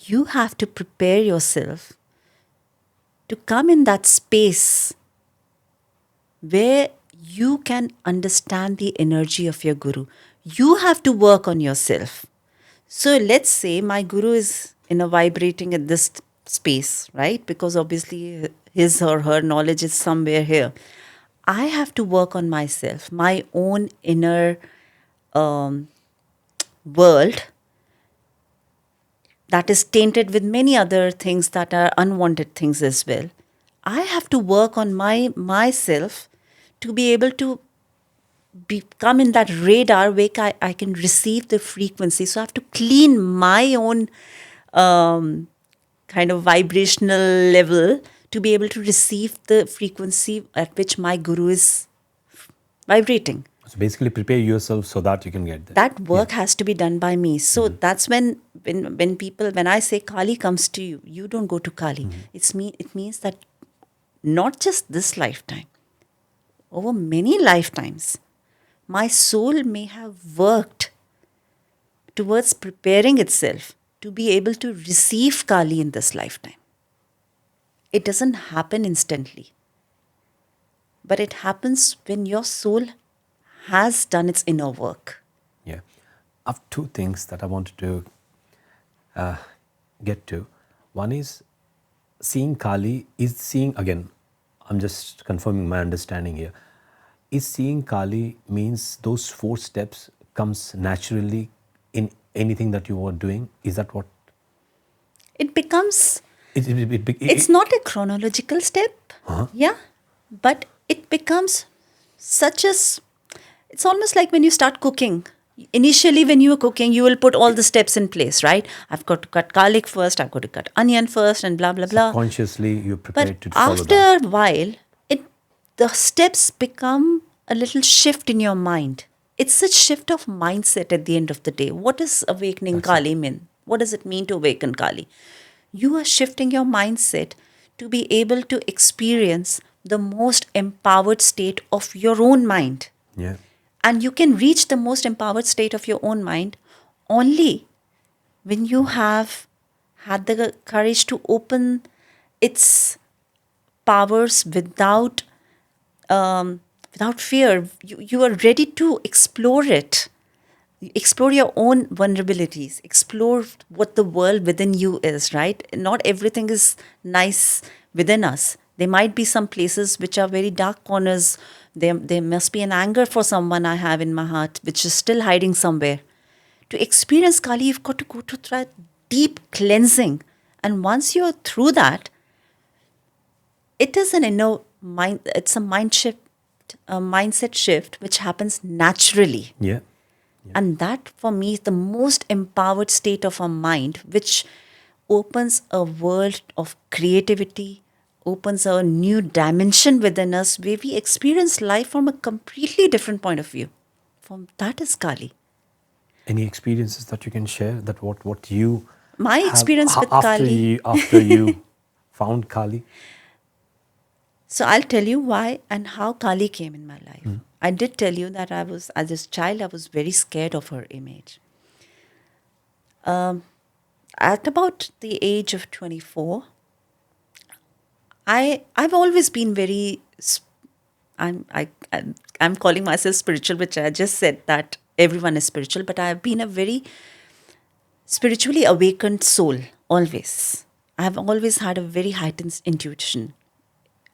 Speaker 2: You have to prepare yourself to come in that space where you can understand the energy of your guru. You have to work on yourself. So let's say my guru is vibrating at this space, right? Because obviously his or her knowledge is somewhere here. I have to work on myself, my own inner world that is tainted with many other things that are unwanted things as well. I have to work on myself to be able to become in that radar where I can receive the frequency. So I have to clean my own kind of vibrational level to be able to receive the frequency at which my guru is vibrating.
Speaker 1: So basically prepare yourself so that you can get there.
Speaker 2: That work has to be done by me. So that's when I say Kali comes to you, you don't go to Kali. It means that not just this lifetime, over many lifetimes, my soul may have worked towards preparing itself to be able to receive Kali in this lifetime. It doesn't happen instantly. but it happens when your soul has done its inner work.
Speaker 1: Yeah. I have two things that I wanted to get to. One is seeing Kali is seeing, again, I'm just confirming my understanding here. Is seeing Kali means those four steps comes naturally in anything that you are doing? Is that what
Speaker 2: It becomes,
Speaker 1: it
Speaker 2: it's not a chronological step, yeah, but it becomes such as, it's almost like when you start cooking. Initially, when you are cooking, you will put all the steps in place, right? I've got to cut garlic first, I've got to cut onion first, and blah, blah, blah.
Speaker 1: subconsciously you're
Speaker 2: But
Speaker 1: prepared to follow
Speaker 2: after
Speaker 1: that?
Speaker 2: a while, the steps become a little shift in your mind. It's a shift of mindset at the end of the day. What does awakening
Speaker 1: That's it.
Speaker 2: Kali mean? What does it mean to awaken Kali? You are shifting your mindset to be able to experience the most empowered state of your own mind.
Speaker 1: Yeah.
Speaker 2: And you can reach the most empowered state of your own mind only when you have had the courage to open its powers without fear. You are ready to explore it. Explore your own vulnerabilities. Explore what the world within you is, right? Not everything is nice within us. There might be some places which are very dark corners. There must be an anger for someone I have in my heart, which is still hiding somewhere. To experience Kali, you've got to go to that deep cleansing. And once you're through that, it is an inner mind, it's a mind shift, a mindset shift which happens naturally.
Speaker 1: Yeah.
Speaker 2: And that for me is the most empowered state of our mind, which opens a world of creativity, opens a new dimension within us where we experience life from a completely different point of view. From that is Kali.
Speaker 1: Any experiences that you can share that what you
Speaker 2: My
Speaker 1: have
Speaker 2: experience with
Speaker 1: after
Speaker 2: Kali.
Speaker 1: after you found Kali?
Speaker 2: So I'll tell you why and how Kali came in my life. I did tell you that I was, as a child, I was very scared of her image. At about the age of 24, I've always been very. I'm calling myself spiritual, which I just said that everyone is spiritual, but I've been a very spiritually awakened soul always. I've always had a very heightened intuition.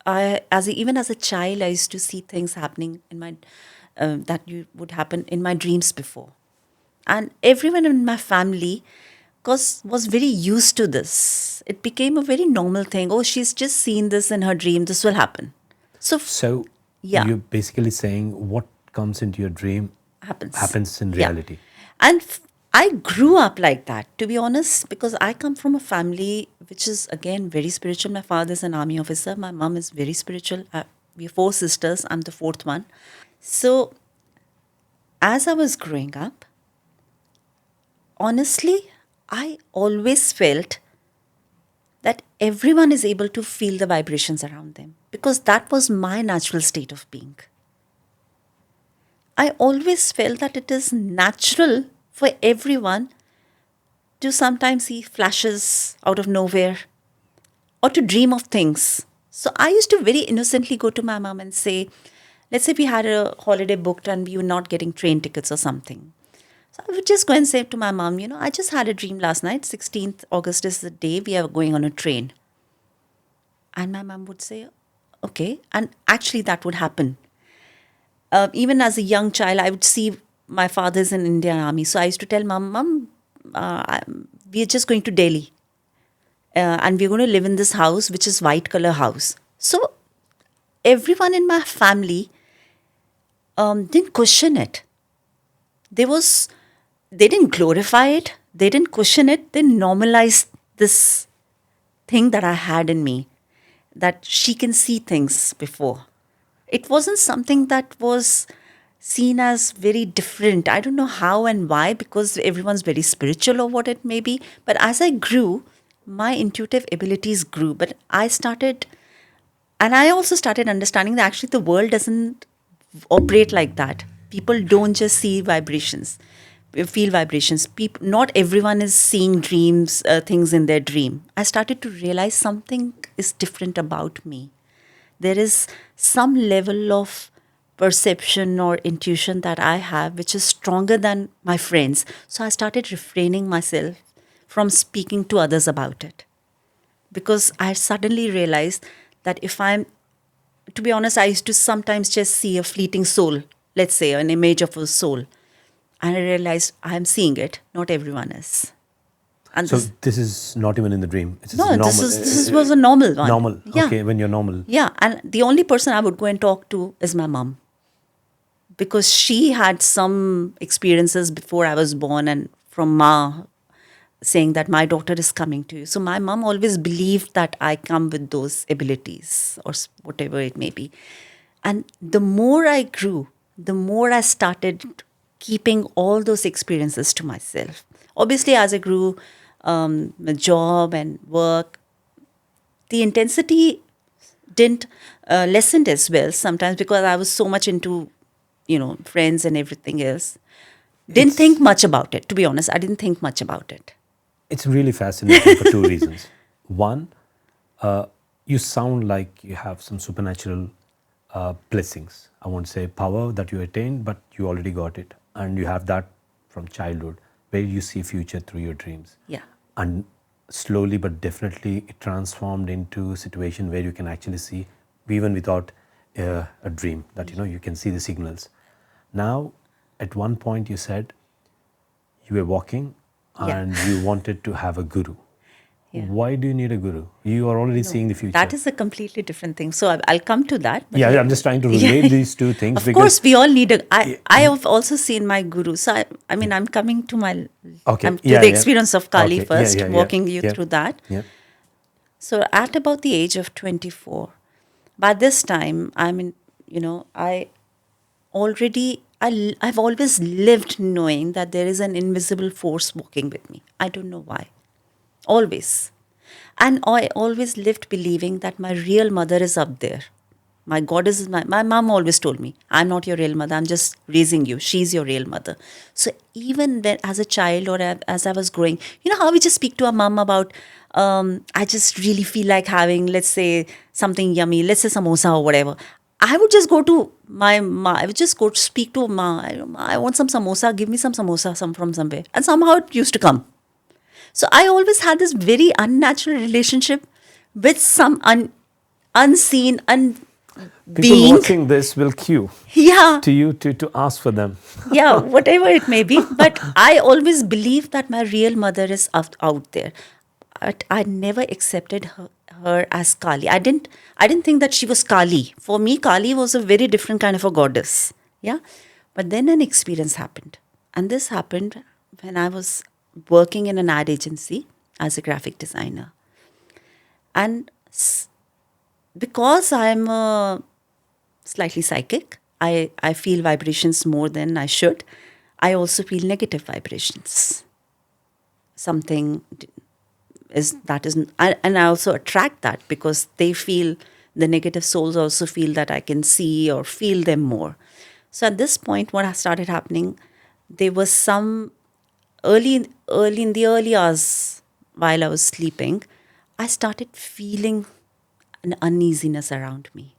Speaker 2: Even as a child, I used to see things happening in my that would happen in my dreams before, and everyone in my family, was very used to this. It became a very normal thing. Oh, she's just seen this in her dream. This will happen. So
Speaker 1: So
Speaker 2: yeah,
Speaker 1: you're basically saying what comes into your dream
Speaker 2: happens.
Speaker 1: happens in
Speaker 2: Yeah,
Speaker 1: reality.
Speaker 2: and I grew up like that. To be honest, because I come from a family which is again very spiritual. My father is an army officer. My mom is very spiritual. We're four sisters. I'm the fourth one. So as I was growing up, honestly, I always felt that everyone is able to feel the vibrations around them because that was my natural state of being. I always felt that it is natural for everyone to sometimes see flashes out of nowhere or to dream of things. So I used to very innocently go to my mom and say, let's say we had a holiday booked and we were not getting train tickets or something. So I would just go and say to my mom, I just had a dream last night. 16th August is the day we are going on a train. And my mom would say, okay. And actually, that would happen. Even as a young child, I would see my father's in Indian Army. So I used to tell Mom, we are just going to Delhi. And we're going to live in this house, which is white color house. So everyone in my family didn't question it. They didn't glorify it. They didn't question it. They normalized this thing that I had in me, that she can see things before. It wasn't something that was seen as very different. I don't know how and why, because everyone's very spiritual or what it may be. But as I grew, my intuitive abilities grew. But I also started understanding that actually the world doesn't operate like that. People don't just see vibrations, feel vibrations. Not everyone is seeing things in their dream. I started to realize something is different about me. There is some level of perception or intuition that I have which is stronger than my friends. So I started refraining myself from speaking to others about it, because I suddenly realized that if I'm, to be honest, I used to sometimes just see a fleeting soul, let's say an image of a soul. And I realized I'm seeing it, not everyone is. And
Speaker 1: So
Speaker 2: this,
Speaker 1: this is not even in the dream. It's just
Speaker 2: no,
Speaker 1: normal.
Speaker 2: this was a normal one.
Speaker 1: Normal.
Speaker 2: Yeah.
Speaker 1: Okay, when you're normal.
Speaker 2: Yeah. And the only person I would go and talk to is my mom, because she had some experiences before I was born, and from Ma saying that my daughter is coming to you. So my mom always believed that I come with those abilities or whatever it may be. And the more I grew, the more I started keeping all those experiences to myself. Obviously, as I grew, my job and work, the intensity didn't lessen as well sometimes, because I was so much into, friends and everything else. Didn't think
Speaker 1: It's
Speaker 2: much about it, to be honest. I didn't think much about it.
Speaker 1: it's really fascinating for two reasons. One, you sound like you have some supernatural blessings. I won't say power that you attained, but you already got it, and you have that from childhood, where you see future through your dreams.
Speaker 2: Yeah.
Speaker 1: And slowly but definitely, it transformed into a situation where you can actually see, even without a dream, that you can see the signals. Now, at one point, you said you were walking
Speaker 2: Yeah.
Speaker 1: and you wanted to have a guru.
Speaker 2: Yeah.
Speaker 1: Why do you need a guru? You are already seeing the future.
Speaker 2: That is a completely different thing. So I'll come to that. But
Speaker 1: Yeah, I'm just trying to relate these two things,
Speaker 2: of
Speaker 1: because
Speaker 2: course, we all need a. I have also seen my guru. So I mean, I'm coming to my.
Speaker 1: Okay,
Speaker 2: I'm to
Speaker 1: yeah,
Speaker 2: the
Speaker 1: yeah.
Speaker 2: experience of Kali
Speaker 1: Okay,
Speaker 2: first,
Speaker 1: yeah.
Speaker 2: walking you
Speaker 1: Yeah.
Speaker 2: through that.
Speaker 1: Yeah.
Speaker 2: So at about the age of 24, by this time, I mean, I already, I've always lived knowing that there is an invisible force walking with me. I don't know why. Always. And I always lived believing that my real mother is up there. My goddess is my mom always told me, I'm not your real mother, I'm just raising you. She's your real mother. So even when, as a child or as I was growing, you know how we just speak to our mom about, I just really feel like having, let's say, something yummy, let's say samosa or whatever. I would just go to my ma. I would just go to speak to ma. I want some samosa. Give me some samosa from somewhere. And somehow it used to come. So I always had this very unnatural relationship with some unseen,
Speaker 1: People
Speaker 2: being.
Speaker 1: watching this will queue
Speaker 2: Yeah,
Speaker 1: to you to ask for them.
Speaker 2: yeah, whatever it may be. But I always believed that my real mother is out there. But I never accepted her as Kali. I didn't think that she was Kali. For me, Kali was a very different kind of a goddess. Yeah. But then an experience happened. And this happened when I was working in an ad agency as a graphic designer. And because I'm slightly psychic, I feel vibrations more than I should. I also feel negative vibrations. Something and I also attract that, because they feel, the negative souls also feel that I can see or feel them more. So at this point, what started happening, there was some early in the early hours while I was sleeping, I started feeling an uneasiness around me.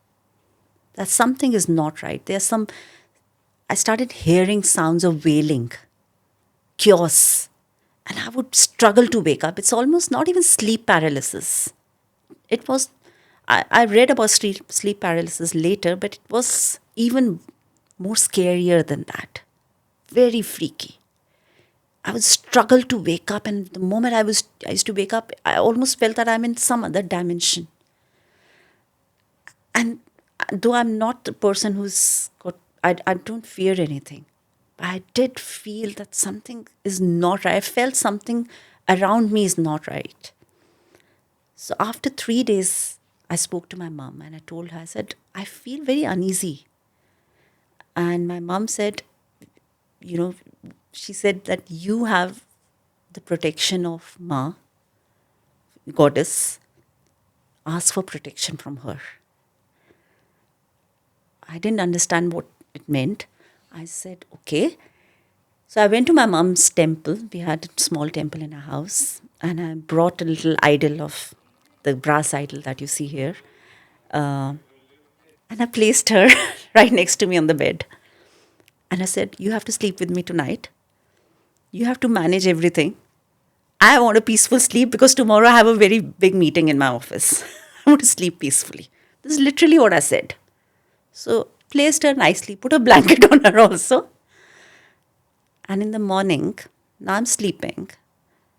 Speaker 2: That something is not right. I started hearing sounds of wailing, chaos, and I would struggle to wake up. It's almost not even sleep paralysis. It was, I read about sleep paralysis later, but it was even more scarier than that. Very freaky. I would struggle to wake up, and the moment I used to wake up, I almost felt that I'm in some other dimension. And though I'm not the person I don't fear anything, but I did feel that something is not right. I felt something around me is not right. So after 3 days, I spoke to my mom and I told her, I said, I feel very uneasy. And my mom said, you know, she said that you have the protection of Ma, goddess. Ask for protection from her. I didn't understand what it meant. I said, okay. So I went to my mom's temple. We had a small temple in our house. And I brought a little idol of the brass idol that you see here. And I placed her right next to me on the bed. And I said, you have to sleep with me tonight. You have to manage everything. I want a peaceful sleep because tomorrow I have a very big meeting in my office. I want to sleep peacefully. This is literally what I said. So placed her nicely, put a blanket on her also. And in the morning, now I'm sleeping,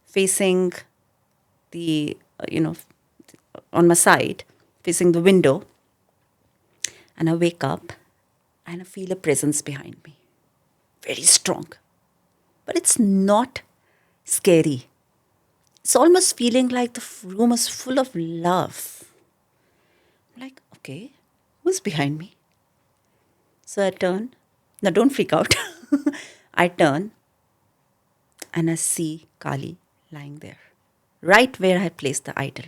Speaker 2: facing the, on my side, facing the window. And I wake up and I feel a presence behind me. Very strong. But it's not scary. It's almost feeling like the room is full of love. I'm like, okay, who's behind me? So I turn. Now don't freak out. I turn and I see Kali lying there, right where I placed the idol.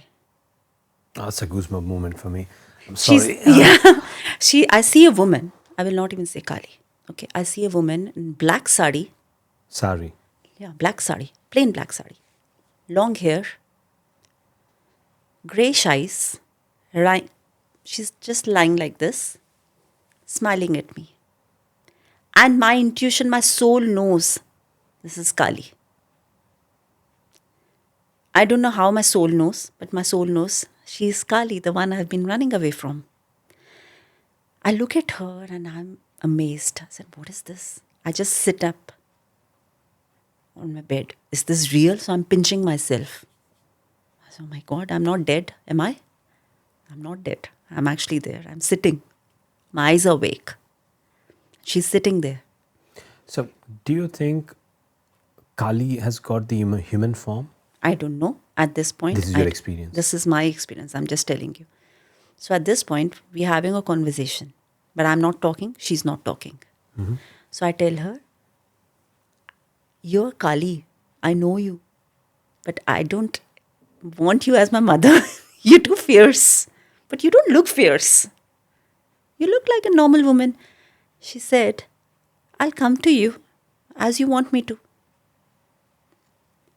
Speaker 1: That's a goosebump moment for me. I'm
Speaker 2: She's
Speaker 1: sorry.
Speaker 2: yeah. I see a woman. I will not even say Kali. Okay, I see a woman in black sari.
Speaker 1: Sorry.
Speaker 2: Yeah, black sari, plain black sari, long hair, greyish eyes. She's just lying like this, smiling at me. And my intuition, my soul knows this is Kali. I don't know how my soul knows, but my soul knows she is Kali, the one I've been running away from. I look at her and I'm amazed. I said, what is this? I just sit up on my bed. Is this real? So I'm pinching myself. I said, oh my God, I'm not dead. Am I? I'm not dead. I'm actually there. I'm sitting. My eyes are awake. She's sitting there.
Speaker 1: So, do you think Kali has got the human form?
Speaker 2: I don't know at this point.
Speaker 1: This is your experience.
Speaker 2: This is my experience. I'm just telling you. So at this point, we're having a conversation. But I'm not talking. She's not talking.
Speaker 1: Mm-hmm.
Speaker 2: So I tell her, you're Kali. I know you. But I don't want you as my mother. You're too fierce. But you don't look fierce. You look like a normal woman. She said, I'll come to you as you want me to.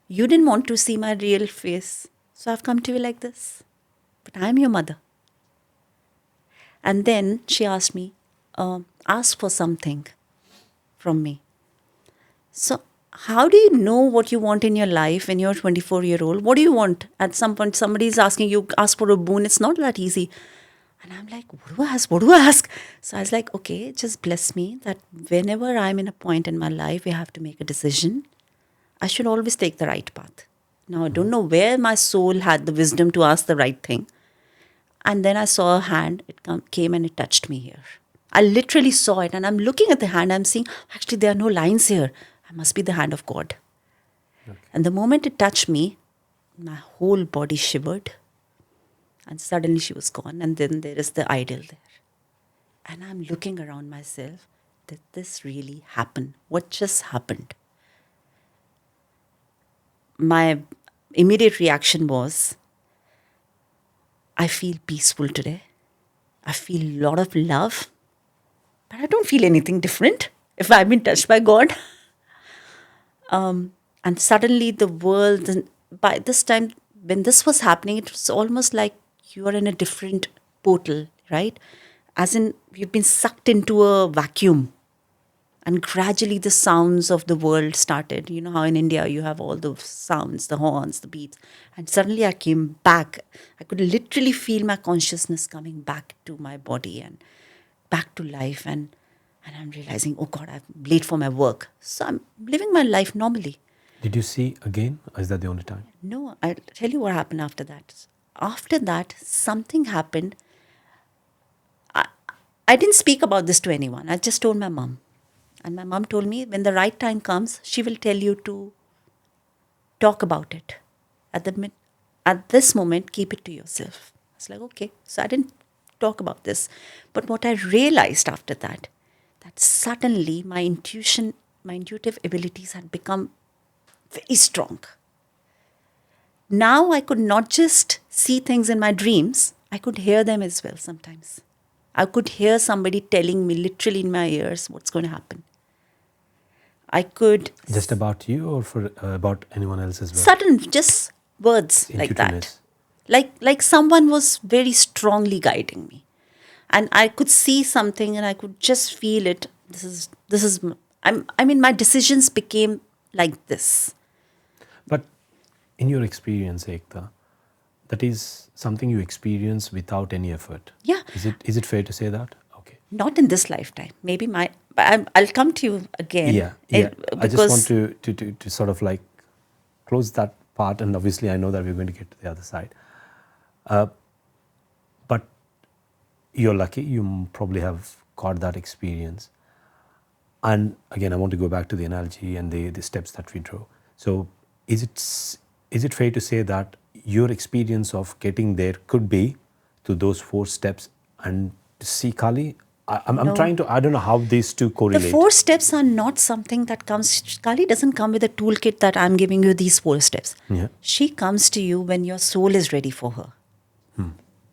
Speaker 2: You didn't want to see my real face. So I've come to you like this. But I'm your mother. And then she asked me, ask for something from me. So how do you know what you want in your life when you're 24-year-old? What do you want? At some point, somebody is asking you, ask for a boon. It's not that easy. And I'm like, what do I ask? What do I ask? So I was like, okay, just bless me that whenever I'm in a point in my life, we have to make a decision. I should always take the right path. Now, I don't know where my soul had the wisdom to ask the right thing. And then I saw a hand. It came and it touched me here. I literally saw it. And I'm looking at the hand. I'm seeing, actually, there are no lines here. I must be the hand of God. Okay. And the moment it touched me, my whole body shivered. And suddenly she was gone. And then there is the idol there. And I'm looking around myself. Did this really happen? What just happened? My immediate reaction was, I feel peaceful today. I feel a lot of love. But I don't feel anything different if I've been touched by God. And suddenly the world, by this time, when this was happening, it was almost like you are in a different portal, right? As in, you've been sucked into a vacuum. And gradually the sounds of the world started. You know how in India you have all the sounds, the horns, the beats. And suddenly I came back. I could literally feel my consciousness coming back to my body and back to life. And I'm realizing, oh God, I'm late for my work. So I'm living my life normally.
Speaker 1: Did you see again? Or is that the only time?
Speaker 2: No, I'll tell you what happened after that. After that, something happened. I didn't speak about this to anyone. I just told my mom. And my mom told me, when the right time comes, she will tell you to talk about it. At this moment, keep it to yourself. I was like, okay. So I didn't talk about this. But what I realized after that suddenly my intuitive abilities had become very strong. Now I could not just see things in my dreams, I could hear them as well sometimes. I could hear somebody telling me literally in my ears what's going to happen. I could...
Speaker 1: Just about you or for about anyone else as well?
Speaker 2: Sudden, just words like that. Like someone was very strongly guiding me. And I could see something and I could just feel it. I mean, my decisions became like this.
Speaker 1: But in your experience, Ekta, that is something you experience without any effort.
Speaker 2: Yeah.
Speaker 1: Is it fair to say that? Okay.
Speaker 2: Not in this lifetime. Maybe I'll come to you again.
Speaker 1: Yeah, yeah. I just want
Speaker 2: Because
Speaker 1: to sort of like close that part, and obviously I know that we're going to get to the other side. But you're lucky. You probably have got that experience. And again, I want to go back to the analogy and the steps that we draw. So, is it fair to say that your experience of getting there could be to those 4 steps and to see Kali? I'm
Speaker 2: No.
Speaker 1: trying to. I don't know how these two
Speaker 2: the
Speaker 1: correlate.
Speaker 2: 4 steps are not something that comes. Kali doesn't come with a toolkit that I'm giving you these 4 steps.
Speaker 1: Yeah.
Speaker 2: She comes to you when your soul is ready for her.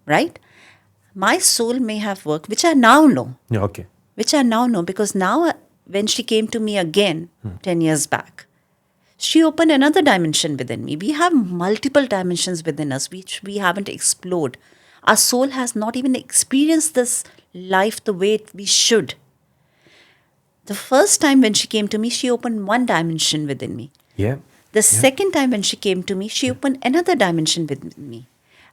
Speaker 2: Right? My soul may have worked, which I now know.
Speaker 1: Yeah. Okay.
Speaker 2: Which I now know because now, when she came to me again 10 years back, she opened another dimension within me. We have multiple dimensions within us which we haven't explored. Our soul has not even experienced this life the way we should. The first time when she came to me, she opened one dimension within me.
Speaker 1: Yeah.
Speaker 2: The second time when she came to me, she opened another dimension within me.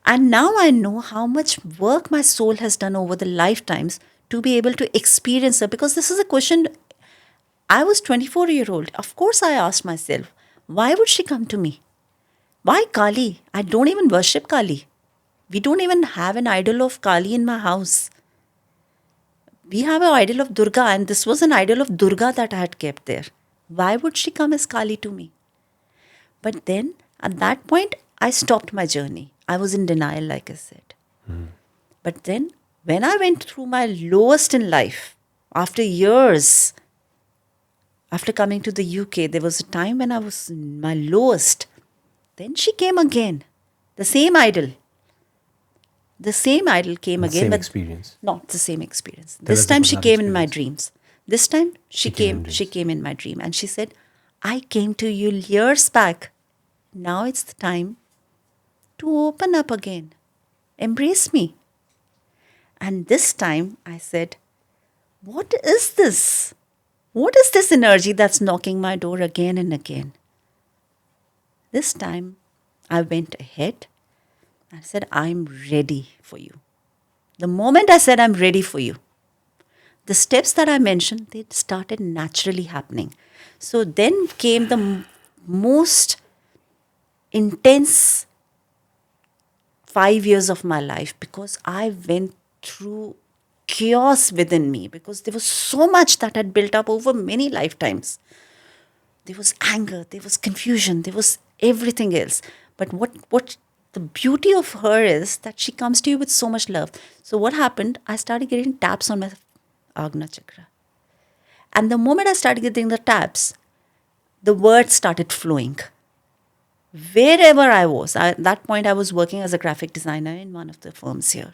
Speaker 2: And now I know how much work my soul has done over the lifetimes to be able to experience her. Because this is a question. I was 24-year-old. Of course, I asked myself, why would she come to me? Why Kali? I don't even worship Kali. We don't even have an idol of Kali in my house. We have an idol of Durga, and this was an idol of Durga that I had kept there. Why would she come as Kali to me? But then, at that point, I stopped my journey. I was in denial, like I said. But then, when I went through my lowest in life, after years, after coming to the UK, there was a time when I was in my lowest. Then she came again. The same idol. The same idol came again.
Speaker 1: Same
Speaker 2: but
Speaker 1: experience.
Speaker 2: Not the same experience.
Speaker 1: Tell
Speaker 2: This
Speaker 1: us
Speaker 2: time
Speaker 1: about
Speaker 2: she
Speaker 1: that
Speaker 2: came in my
Speaker 1: experience.
Speaker 2: dreams. This time she
Speaker 1: came
Speaker 2: came
Speaker 1: in
Speaker 2: in my dream. And she said, I came to you years back. Now it's the time to open up again. Embrace me. And this time I said, what is this? What is this energy that's knocking my door again and again? This time I went ahead and said, I'm ready for you. The moment I said, I'm ready for you, the steps that I mentioned, they started naturally happening. So then came the most intense 5 years of my life, because I went through chaos within me, because there was so much that had built up over many lifetimes. There was anger, there was confusion, there was everything else. But what the beauty of her is that she comes to you with so much love. So what happened? I started getting taps on my Agna Chakra. And the moment I started getting the taps, the words started flowing. Wherever I was, at that point I was working as a graphic designer in one of the firms here.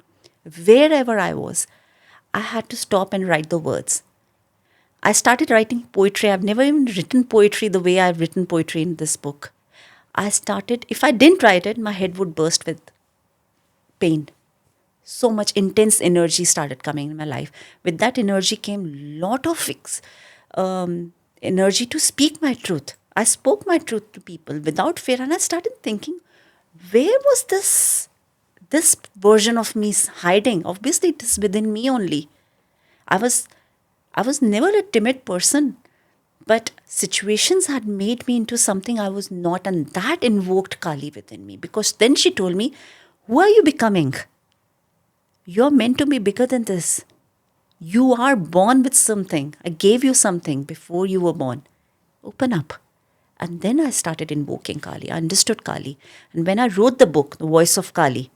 Speaker 2: Wherever I was, I had to stop and write the words. I started writing poetry. I've never even written poetry the way I've written poetry in this book. I started, if I didn't write it, my head would burst with pain. So much intense energy started coming in my life. With that energy came lot of energy to speak my truth. I spoke my truth to people without fear, and I started thinking, where was this version of me hiding? Obviously, it is within me only. I was never a timid person, but situations had made me into something I was not, and that invoked Kali within me. Because then she told me, who are you becoming? You're meant to be bigger than this. You are born with something. I gave you something before you were born. Open up. And then I started invoking Kali. I understood Kali. And when I wrote the book, The Voice of Kali,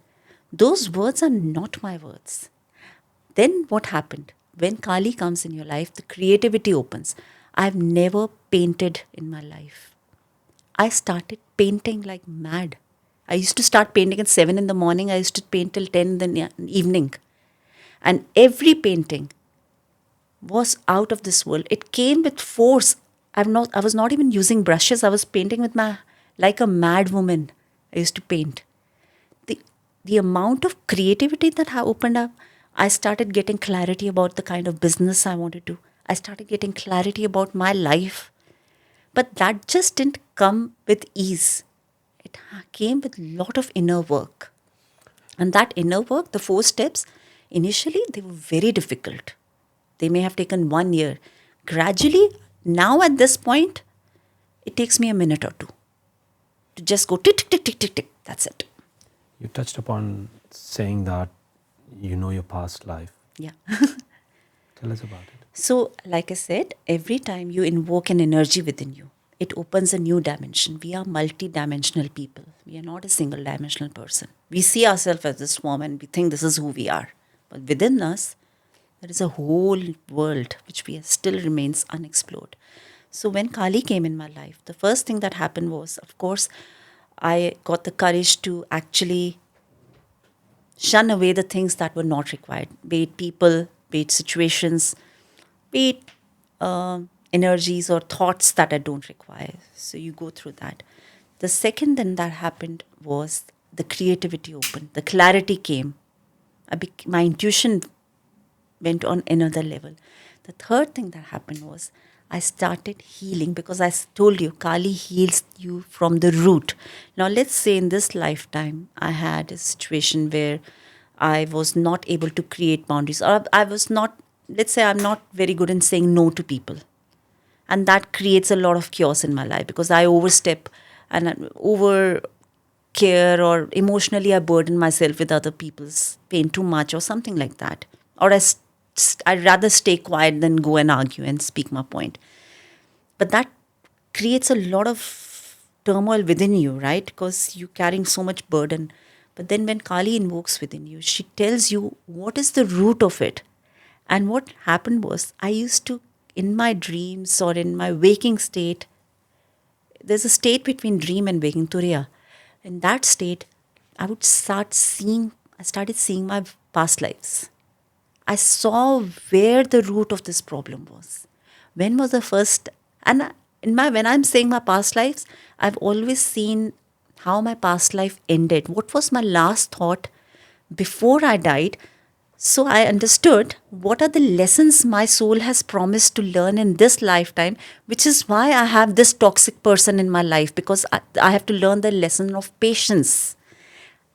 Speaker 2: those words are not my words. Then what happened? When Kali comes in your life, the creativity opens. I've never painted in my life. I started painting like mad. I used to start painting at 7 in the morning. I used to paint till 10 in the evening. And every painting was out of this world. It came with force. I was not even using brushes. I was painting with like a mad woman. I used to paint. The amount of creativity that I opened up, I started getting clarity about the kind of business I wanted to do. I started getting clarity about my life. But that just didn't come with ease. It came with a lot of inner work. And that inner work, the 4 steps, initially they were very difficult. They may have taken 1 year. Gradually, now at this point, it takes me a minute or two to just go tick, tick, tick, tick, tick, tick. That's it.
Speaker 1: You touched upon saying that you know your past life.
Speaker 2: Yeah.
Speaker 1: Tell us about it.
Speaker 2: So, like I said, every time you invoke an energy within you, it opens a new dimension. We are multi-dimensional people. We are not a single dimensional person. We see ourselves as this form and we think this is who we are. But within us, there is a whole world which still remains unexplored. So when Kali came in my life, the first thing that happened was, of course, I got the courage to actually shun away the things that were not required, be it people, be it situations, be it energies or thoughts that I don't require. So you go through that. The second thing that happened was the creativity opened, the clarity came. My intuition went on another level. The third thing that happened was I started healing because told you, Kali heals you from the root. Now, let's say in this lifetime, I had a situation where I was not able to create boundaries, or I was not, let's say, I'm not very good in saying no to people. And that creates a lot of chaos in my life because I overstep and over care, or emotionally I burden myself with other people's pain too much or something like that. Or I'd rather stay quiet than go and argue and speak my point. But that creates a lot of turmoil within you, right? Because you're carrying so much burden. But then when Kali invokes within you, she tells you what is the root of it. And what happened was, I used to, in my dreams or in my waking state, there's a state between dream and waking, Turiya. In that state, I started seeing my past lives. I saw where the root of this problem was. When was the first, and when I'm saying my past lives, I've always seen how my past life ended. What was my last thought before I died? So I understood what are the lessons my soul has promised to learn in this lifetime, which is why I have this toxic person in my life, because I have to learn the lesson of patience.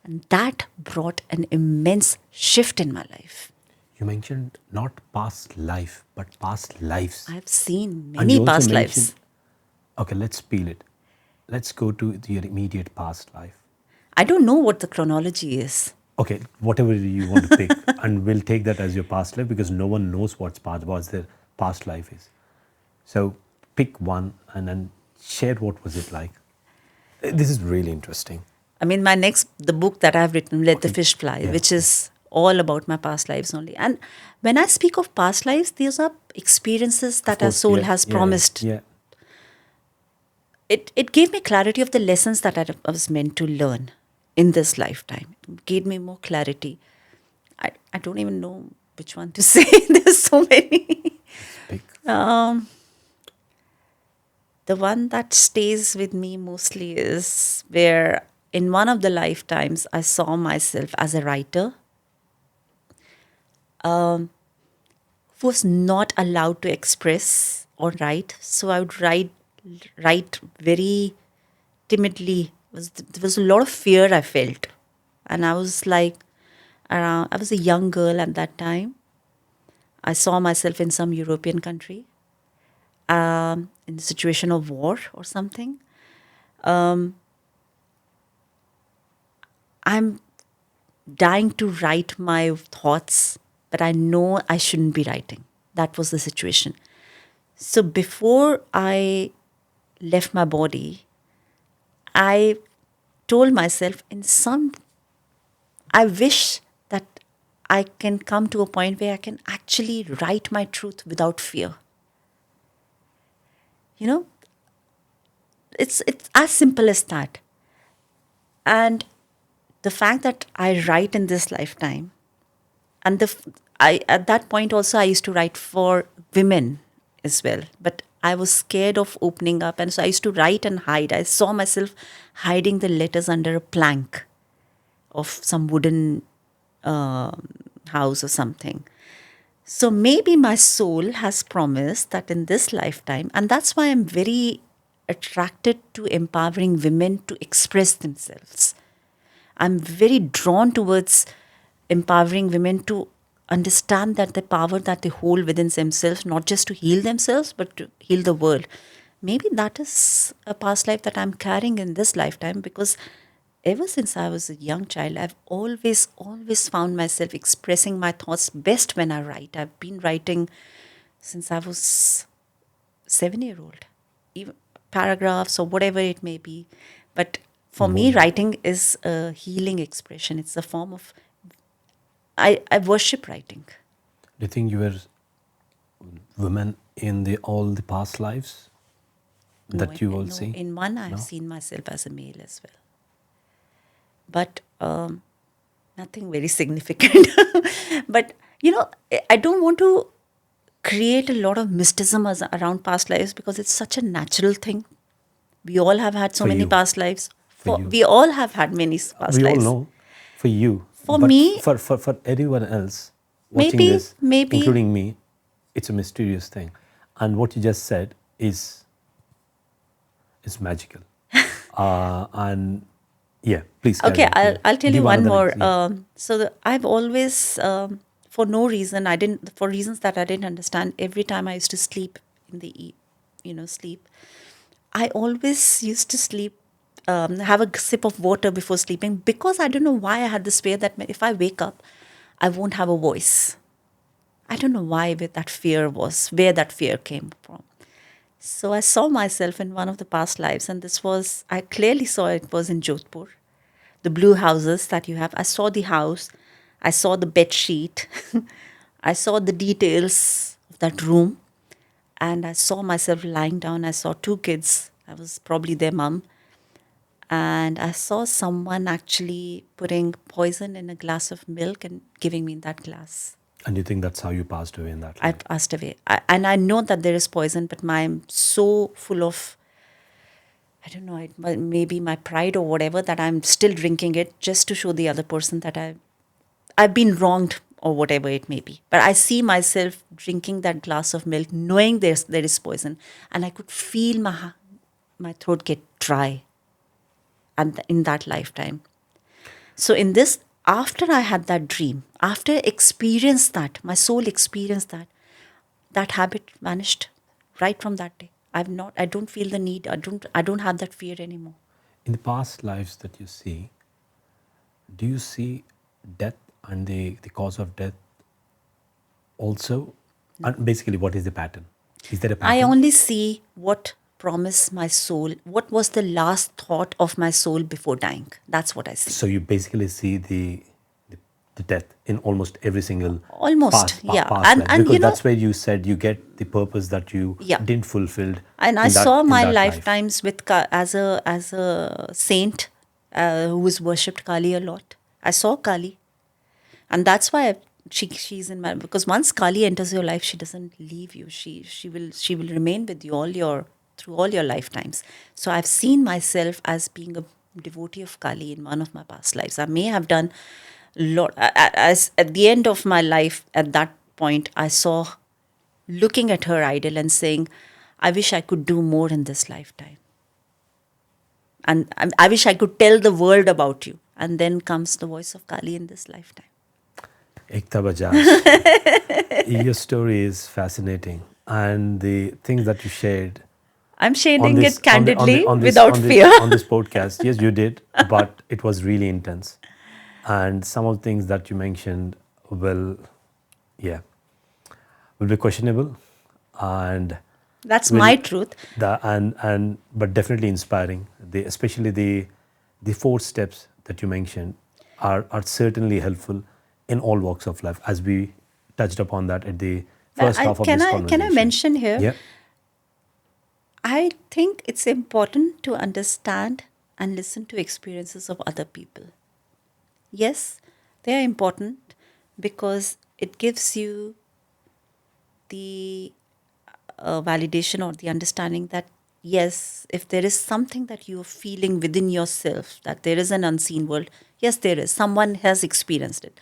Speaker 2: And that brought an immense shift in my life.
Speaker 1: You mentioned not past life, but past lives.
Speaker 2: I've seen
Speaker 1: And you
Speaker 2: many
Speaker 1: also
Speaker 2: past
Speaker 1: mentioned-
Speaker 2: lives.
Speaker 1: Okay, let's peel it. Let's go to your immediate past life.
Speaker 2: I don't know what the chronology is.
Speaker 1: Okay, whatever you want to pick, and we'll take that as your past life because no one knows what their past life is. So pick one and then share what was it like. This is really interesting.
Speaker 2: I mean, the book that I've written, Let the Fish Fly,
Speaker 1: Yeah.
Speaker 2: which is all about my past lives only. And when I speak of past lives, these are experiences that our soul has promised.
Speaker 1: Yeah.
Speaker 2: It gave me clarity of the lessons that I was meant to learn in this lifetime. It gave me more clarity. I don't even know which one to say. There's so many.
Speaker 1: Pick.
Speaker 2: The one that stays with me mostly is where in one of the lifetimes I saw myself as a writer who was not allowed to express or write. So I would write very timidly. There was a lot of fear I felt. And I was like, I was a young girl at that time. I saw myself in some European country, in the situation of war or something. I'm dying to write my thoughts, but I know I shouldn't be writing. That was the situation. So before I left my body, I told myself I wish that I can come to a point where I can actually write my truth without fear. You know, it's as simple as that. And the fact that I write in this lifetime, and at that point also I used to write for women as well, but I was scared of opening up, and so I used to write and hide. I saw myself hiding the letters under a plank of some wooden house or something. So maybe my soul has promised that in this lifetime, and that's why I'm very attracted to empowering women to express themselves. I'm very drawn towards empowering women to understand that the power that they hold within themselves, not just to heal themselves, but to heal the world. Maybe that is a past life that I'm carrying in this lifetime, because ever since I was a young child, I've always found myself expressing my thoughts best when I write. I've been writing since I was 7 year old, even paragraphs or whatever it may be. But for me, writing is a healing expression. It's a form of, I worship writing.
Speaker 1: Do you think you were women in the all the past lives that you all
Speaker 2: No,
Speaker 1: see?
Speaker 2: in one, I've
Speaker 1: No?
Speaker 2: seen myself as a male as well. But nothing very significant. But, I don't want to create a lot of mysticism around past lives, because it's such a natural thing. We all have had so
Speaker 1: For
Speaker 2: many
Speaker 1: you.
Speaker 2: past lives.
Speaker 1: For you.
Speaker 2: We all have had many past
Speaker 1: We all
Speaker 2: lives.
Speaker 1: know for you.
Speaker 2: For
Speaker 1: but
Speaker 2: me,
Speaker 1: for everyone else watching this,
Speaker 2: maybe
Speaker 1: including me, it's a mysterious thing. And what you just said is magical. And yeah, please carry
Speaker 2: okay,
Speaker 1: on.
Speaker 2: I'll
Speaker 1: Yeah.
Speaker 2: I'll tell you
Speaker 1: Give
Speaker 2: one
Speaker 1: another
Speaker 2: more.
Speaker 1: yeah.
Speaker 2: I've always, for no reason, for reasons that I didn't understand. Every time I used to sleep in the sleep, I always used to sleep, have a sip of water before sleeping, because I don't know why I had this fear that if I wake up, I won't have a voice. I don't know where that fear came from. So I saw myself in one of the past lives, and I clearly saw it was in Jodhpur, the blue houses that you have. I saw the house, I saw the bed sheet, I saw the details of that room, and I saw myself lying down. I saw two kids. I was probably their mum. And I saw someone actually putting poison in a glass of milk and giving me that glass.
Speaker 1: And you think that's how you passed away in that
Speaker 2: I
Speaker 1: life?
Speaker 2: passed away. And I know that there is poison, but I'm so full of, I don't know, maybe my pride or whatever, that I'm still drinking it just to show the other person that I've been wronged or whatever it may be. But I see myself drinking that glass of milk, knowing there is poison, and I could feel my throat get dry, and in that lifetime. So in this, after I had that dream, after I experienced that, my soul experienced that habit vanished right from that day. I don't feel the need. I don't have that fear anymore.
Speaker 1: In the past lives that you see, do you see death and the cause of death also? And basically, what is the pattern? Is there a pattern?
Speaker 2: I only see what promised my soul, what was the last thought of my soul before dying. That's what I see.
Speaker 1: So you basically see the death in almost every single
Speaker 2: Almost, yeah.
Speaker 1: past life,
Speaker 2: And
Speaker 1: because that's where you said you get the purpose that you
Speaker 2: yeah.
Speaker 1: didn't fulfilled.
Speaker 2: And I
Speaker 1: in that,
Speaker 2: saw
Speaker 1: in
Speaker 2: my
Speaker 1: that life.
Speaker 2: lifetimes with as a saint who was worshipped Kali a lot. I saw Kali, and that's why she's in my, because once Kali enters your life, she doesn't leave you. She will remain with you through all your lifetimes. So I've seen myself as being a devotee of Kali in one of my past lives. I may have done lot as at the end of my life. At that point, I saw looking at her idol and saying, I wish I could do more in this lifetime. And I wish I could tell the world about you. And then comes the voice of Kali in this lifetime.
Speaker 1: Ekta Bajaj, your story is fascinating, and the things that you shared
Speaker 2: I'm
Speaker 1: on
Speaker 2: sharing
Speaker 1: this
Speaker 2: it candidly
Speaker 1: on this
Speaker 2: without
Speaker 1: on
Speaker 2: fear.
Speaker 1: this, on this podcast. Yes, you did, but it was really intense, and some of the things that you mentioned will be questionable, and
Speaker 2: That's
Speaker 1: will
Speaker 2: my truth.
Speaker 1: but definitely inspiring. Especially the 4 steps that you mentioned are certainly helpful in all walks of life, as we touched upon that at the first half of this conversation.
Speaker 2: Can I mention here?
Speaker 1: Yeah.
Speaker 2: I think it's important to understand and listen to experiences of other people. Yes, they are important because it gives you the validation or the understanding that, yes, if there is something that you're feeling within yourself, that there is an unseen world, yes, there is. Someone has experienced it.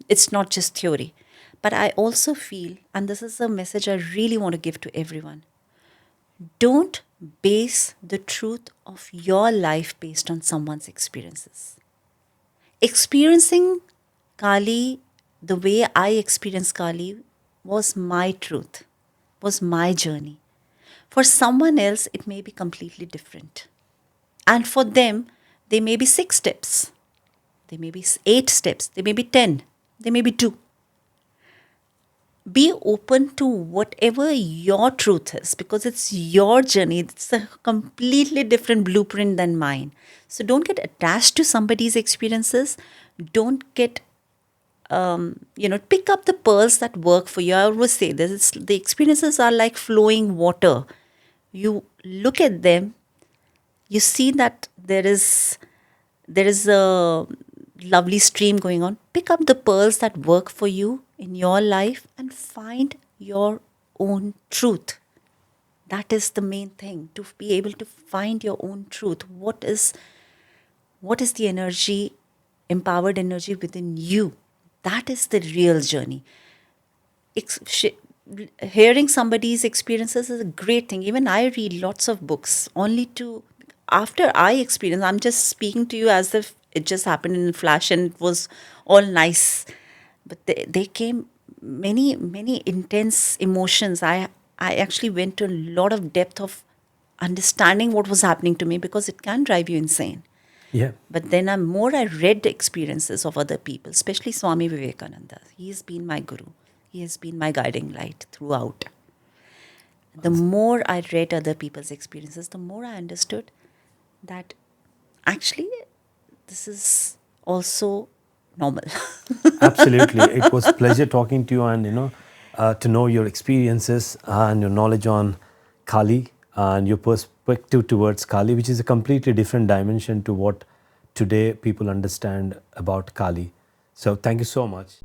Speaker 2: It's not just theory. But I also feel, and this is a message I really want to give to everyone, don't base the truth of your life based on someone's experiences. Experiencing Kali the way I experienced Kali was my truth, was my journey. For someone else, it may be completely different. And for them, they may be 6 steps, they may be 8 steps, they may be 10, they may be 2. Be open to whatever your truth is, because it's your journey. It's a completely different blueprint than mine. So don't get attached to somebody's experiences. Don't get pick up the pearls that work for you. I always say this: the experiences are like flowing water. You look at them, you see that there is a lovely stream going on. Pick up the pearls that work for you in your life and find your own truth. That is the main thing, to be able to find your own truth. What is the energy, empowered energy within you? That is the real journey. Hearing somebody's experiences is a great thing. Even I read lots of books only to, after I experience, I'm just speaking to you as if it just happened in a flash and it was all nice. But they came many intense emotions. I actually went to a lot of depth of understanding what was happening to me, because it can drive you insane.
Speaker 1: Yeah.
Speaker 2: But then I read the experiences of other people, especially Swami Vivekananda. He has been my guru. He has been my guiding light throughout. The more I read other people's experiences, the more I understood that actually this is also normal.
Speaker 1: Absolutely. It was a pleasure talking to you, and to know your experiences and your knowledge on Kali and your perspective towards Kali, which is a completely different dimension to what today people understand about Kali. So thank you so much.